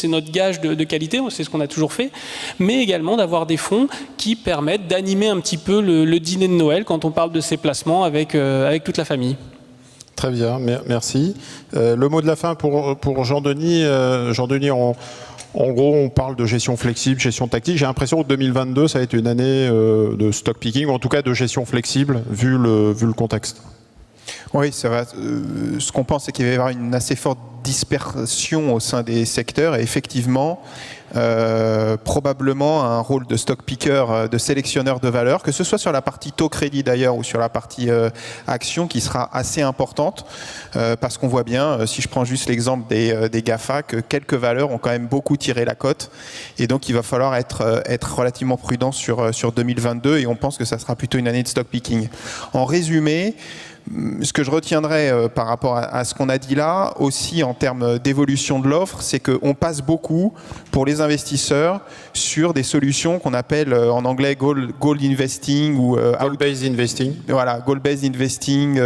S5: notre gage de qualité, c'est ce qu'on a toujours fait. Mais également d'avoir des fonds qui permettent d'animer un petit peu le dîner de Noël quand on parle de ces placements avec toute la famille.
S1: Très bien, merci. Le mot de la fin pour Jean-Denis. Jean-Denis, en gros, on parle de gestion flexible, gestion tactique. J'ai l'impression que 2022, ça a été une année de stock picking, ou en tout cas de gestion flexible, vu le contexte.
S6: Oui, ça va. Ce qu'on pense, c'est qu'il va y avoir une assez forte dispersion au sein des secteurs, et effectivement, probablement un rôle de stock picker, de sélectionneur de valeur, que ce soit sur la partie taux crédit d'ailleurs ou sur la partie action, qui sera assez importante, parce qu'on voit bien, si je prends juste l'exemple des GAFA, que quelques valeurs ont quand même beaucoup tiré la cote, et donc il va falloir être relativement prudent sur 2022, et on pense que ça sera plutôt une année de stock picking. En résumé, ce que je retiendrai par rapport à ce qu'on a dit là, aussi en termes d'évolution de l'offre, c'est qu'on passe beaucoup, pour les investisseurs, sur des solutions qu'on appelle en anglais goal investing ou
S1: goal-based investing.
S6: Voilà, goal-based investing,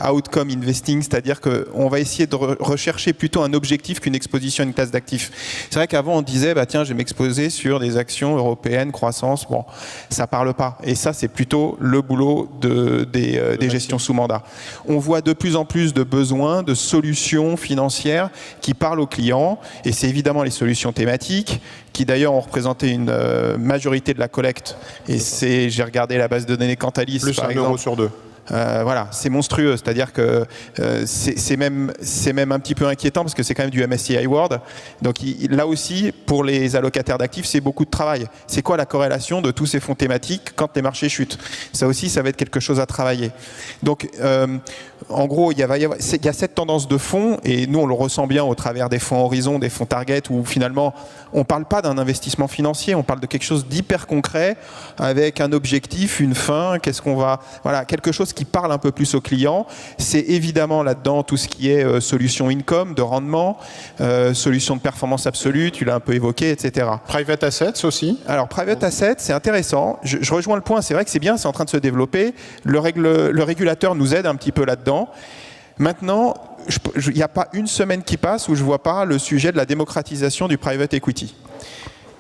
S6: outcome investing, c'est-à-dire qu'on va essayer de rechercher plutôt un objectif qu'une exposition à une classe d'actifs. C'est vrai qu'avant on disait, tiens, je vais m'exposer sur des actions européennes, croissance, bon, ça parle pas. Et ça, c'est plutôt le boulot des gestions sous mandat. On voit de plus en plus de besoins, de solutions financières qui parlent aux clients, et c'est évidemment les solutions thématiques qui d'ailleurs ont représenté une majorité de la collecte. Et j'ai regardé la base de données Cantalis,
S1: plus
S6: par
S1: un
S6: exemple.
S1: euro sur deux.
S6: Voilà, c'est monstrueux, c'est-à-dire que c'est même un petit peu inquiétant parce que c'est quand même du MSCI World. Donc là aussi, pour les allocataires d'actifs, c'est beaucoup de travail. C'est quoi la corrélation de tous ces fonds thématiques quand les marchés chutent? Ça aussi, ça va être quelque chose à travailler. Donc, en gros, il y a cette tendance de fonds, et nous, on le ressent bien au travers des fonds Horizon, des fonds Target, où finalement, on ne parle pas d'un investissement financier, on parle de quelque chose d'hyper concret, avec un objectif, une fin, voilà, quelque chose qui parle un peu plus aux clients. C'est évidemment là-dedans tout ce qui est solution income, de rendement, solution de performance absolue, tu l'as un peu évoqué, etc.
S1: Private assets aussi.
S6: Alors, private assets, c'est intéressant. Je rejoins le point, c'est vrai que c'est bien, c'est en train de se développer. Le régulateur nous aide un petit peu là-dedans. Maintenant, il n'y a pas une semaine qui passe où je ne vois pas le sujet de la démocratisation du private equity.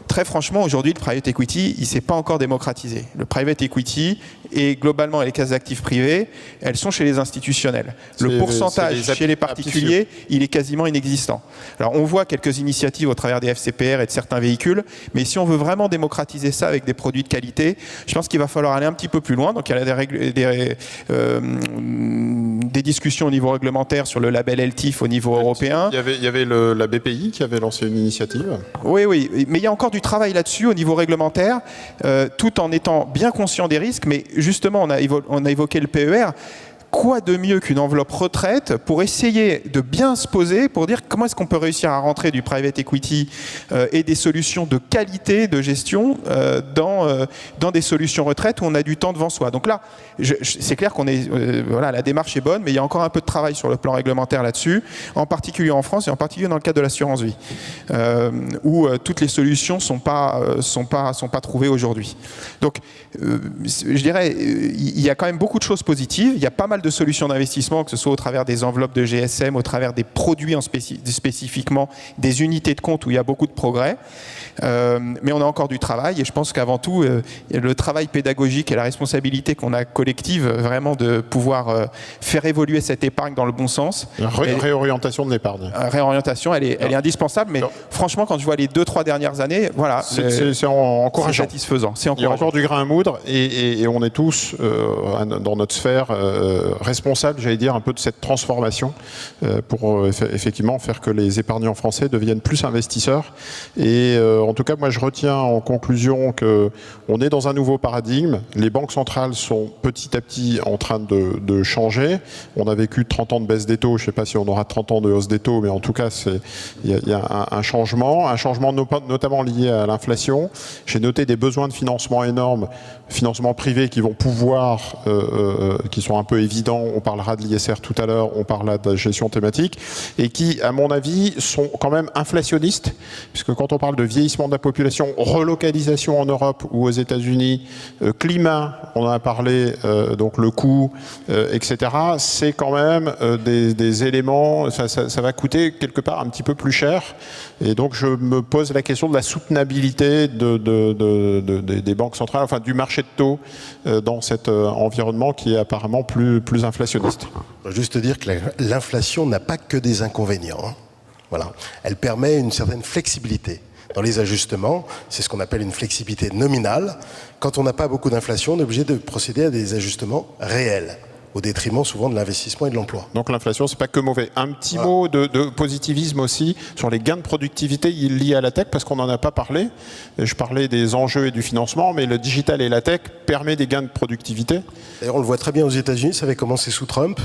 S6: Très franchement, aujourd'hui, le private equity, il ne s'est pas encore démocratisé. Le private equity et globalement les caisses d'actifs privées, elles sont chez les institutionnels. Le pourcentage chez les particuliers, il est quasiment inexistant. Alors on voit quelques initiatives au travers des FCPR et de certains véhicules, mais si on veut vraiment démocratiser ça avec des produits de qualité, je pense qu'il va falloir aller un petit peu plus loin. Donc il y a des discussions au niveau réglementaire sur le label LTIF au niveau européen.
S1: Il y avait la BPI qui avait lancé une initiative.
S6: Oui, mais il y a encore du travail là-dessus au niveau réglementaire, tout en étant bien conscient des risques. Mais justement, on a évoqué le PER. Quoi de mieux qu'une enveloppe retraite pour essayer de bien se poser, pour dire comment est-ce qu'on peut réussir à rentrer du private equity et des solutions de qualité de gestion dans des solutions retraite où on a du temps devant soi. Donc là, c'est clair qu'on est, voilà, la démarche est bonne, mais il y a encore un peu de travail sur le plan réglementaire là-dessus, en particulier en France et en particulier dans le cadre de l'assurance vie, où toutes les solutions sont pas trouvées aujourd'hui. Donc, je dirais, il y a quand même beaucoup de choses positives. Il y a pas mal de solutions d'investissement, que ce soit au travers des enveloppes de GSM, au travers des produits spécifiquement, des unités de compte où il y a beaucoup de progrès. Mais on a encore du travail et je pense qu'avant tout, le travail pédagogique et la responsabilité qu'on a collective, vraiment de pouvoir faire évoluer cette épargne dans le bon sens.
S1: Réorientation de l'épargne.
S6: Réorientation, elle est indispensable, mais franchement, quand je vois les 2-3 dernières années, voilà,
S1: c'est encourageant.
S6: C'est satisfaisant.
S1: Il y a encore du grain à moudre et on est tous, dans notre sphère, responsables, j'allais dire, un peu de cette transformation pour effectivement faire que les épargnants français deviennent plus investisseurs. Et en tout cas, moi, je retiens en conclusion qu'on est dans un nouveau paradigme. Les banques centrales sont petit à petit en train de changer. On a vécu 30 ans de baisse des taux. Je ne sais pas si on aura 30 ans de hausse des taux, mais en tout cas, il y a un changement notamment lié à l'inflation. J'ai noté des besoins de financement énormes, financement privé qui vont pouvoir, qui sont un peu évidents. On parlera de l'ISR tout à l'heure, on parlera de la gestion thématique, et qui, à mon avis, sont quand même inflationnistes, puisque quand on parle de vieillissement de la population, relocalisation en Europe ou aux États-Unis, climat, on en a parlé, donc le coût, etc., c'est quand même des éléments, ça va coûter quelque part un petit peu plus cher. Et donc je me pose la question de la soutenabilité des banques centrales, enfin du marché de taux dans cet environnement qui est apparemment plus inflationniste.
S2: Je veux juste dire que l'inflation n'a pas que des inconvénients. Hein. Voilà. Elle permet une certaine flexibilité dans les ajustements. C'est ce qu'on appelle une flexibilité nominale. Quand on n'a pas beaucoup d'inflation, on est obligé de procéder à des ajustements réels, au détriment souvent de l'investissement et de l'emploi.
S1: Donc l'inflation, c'est pas que mauvais. Un petit mot de positivisme aussi sur les gains de productivité liés à la tech, parce qu'on n'en a pas parlé. Je parlais des enjeux et du financement, mais le digital et la tech permet des gains de productivité. D'ailleurs,
S2: on le voit très bien aux États-Unis, ça avait commencé sous Trump.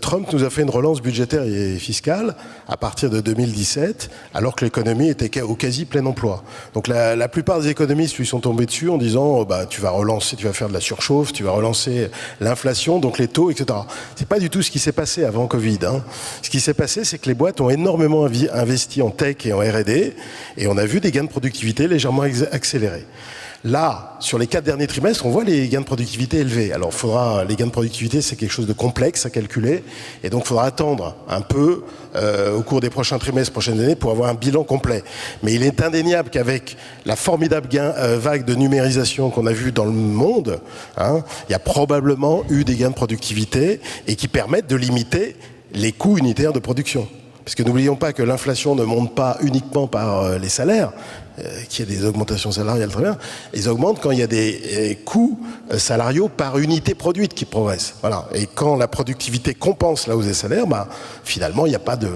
S2: Trump nous a fait une relance budgétaire et fiscale à partir de 2017, alors que l'économie était au quasi plein emploi. Donc la plupart des économistes lui sont tombés dessus en disant tu vas relancer, tu vas faire de la surchauffe, tu vas relancer l'inflation, donc les taux, etc. C'est pas du tout ce qui s'est passé avant Covid. Hein. Ce qui s'est passé, c'est que les boîtes ont énormément investi en tech et en R&D, et on a vu des gains de productivité légèrement accélérés. Là, sur les 4 derniers trimestres, on voit les gains de productivité élevés. Alors, les gains de productivité, c'est quelque chose de complexe à calculer, et donc il faudra attendre un peu au cours des prochains trimestres, prochaines années, pour avoir un bilan complet. Mais il est indéniable qu'avec la formidable vague de numérisation qu'on a vue dans le monde, il y a probablement eu des gains de productivité et qui permettent de limiter les coûts unitaires de production. Parce que n'oublions pas que l'inflation ne monte pas uniquement par les salaires, qu'il y a des augmentations salariales, très bien. Ils augmentent quand il y a des coûts salariaux par unité produite qui progressent. Voilà. Et quand la productivité compense la hausse des salaires, finalement, il n'y a pas de...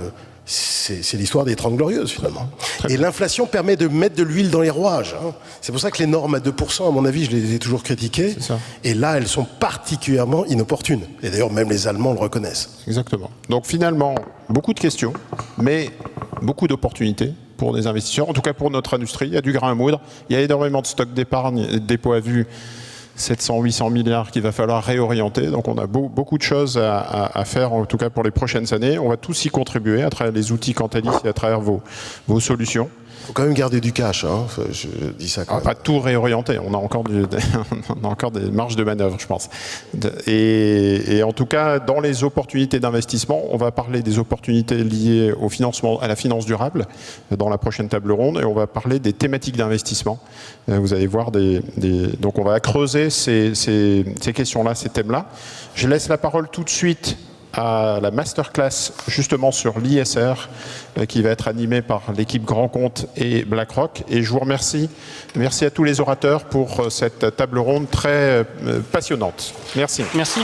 S2: C'est l'histoire des 30 glorieuses, finalement. Et l'inflation permet de mettre de l'huile dans les rouages. Hein. C'est pour ça que les normes à 2%, à mon avis, je les ai toujours critiquées. Et là, elles sont particulièrement inopportunes. Et d'ailleurs, même les Allemands le reconnaissent.
S1: Exactement. Donc finalement, beaucoup de questions, mais beaucoup d'opportunités pour des investisseurs. En tout cas, pour notre industrie, il y a du grain à moudre. Il y a énormément de stocks d'épargne, de dépôts à vue. 700-800 milliards qu'il va falloir réorienter. Donc on a beaucoup de choses à faire, en tout cas pour les prochaines années. On va tous y contribuer à travers les outils Cantalis et à travers vos solutions.
S2: Il faut quand même garder du cash, hein. Je dis ça quand même.
S1: Pas tout réorienter, on a encore des marges de manœuvre, je pense. Et en tout cas, dans les opportunités d'investissement, on va parler des opportunités liées au financement, à la finance durable dans la prochaine table ronde, et on va parler des thématiques d'investissement. Vous allez voir donc on va creuser ces questions-là, ces thèmes-là. Je laisse la parole tout de suite à la masterclass justement sur l'ISR qui va être animée par l'équipe Grand Compte et BlackRock. Et je vous remercie. Merci à tous les orateurs pour cette table ronde très passionnante. Merci.
S5: Merci.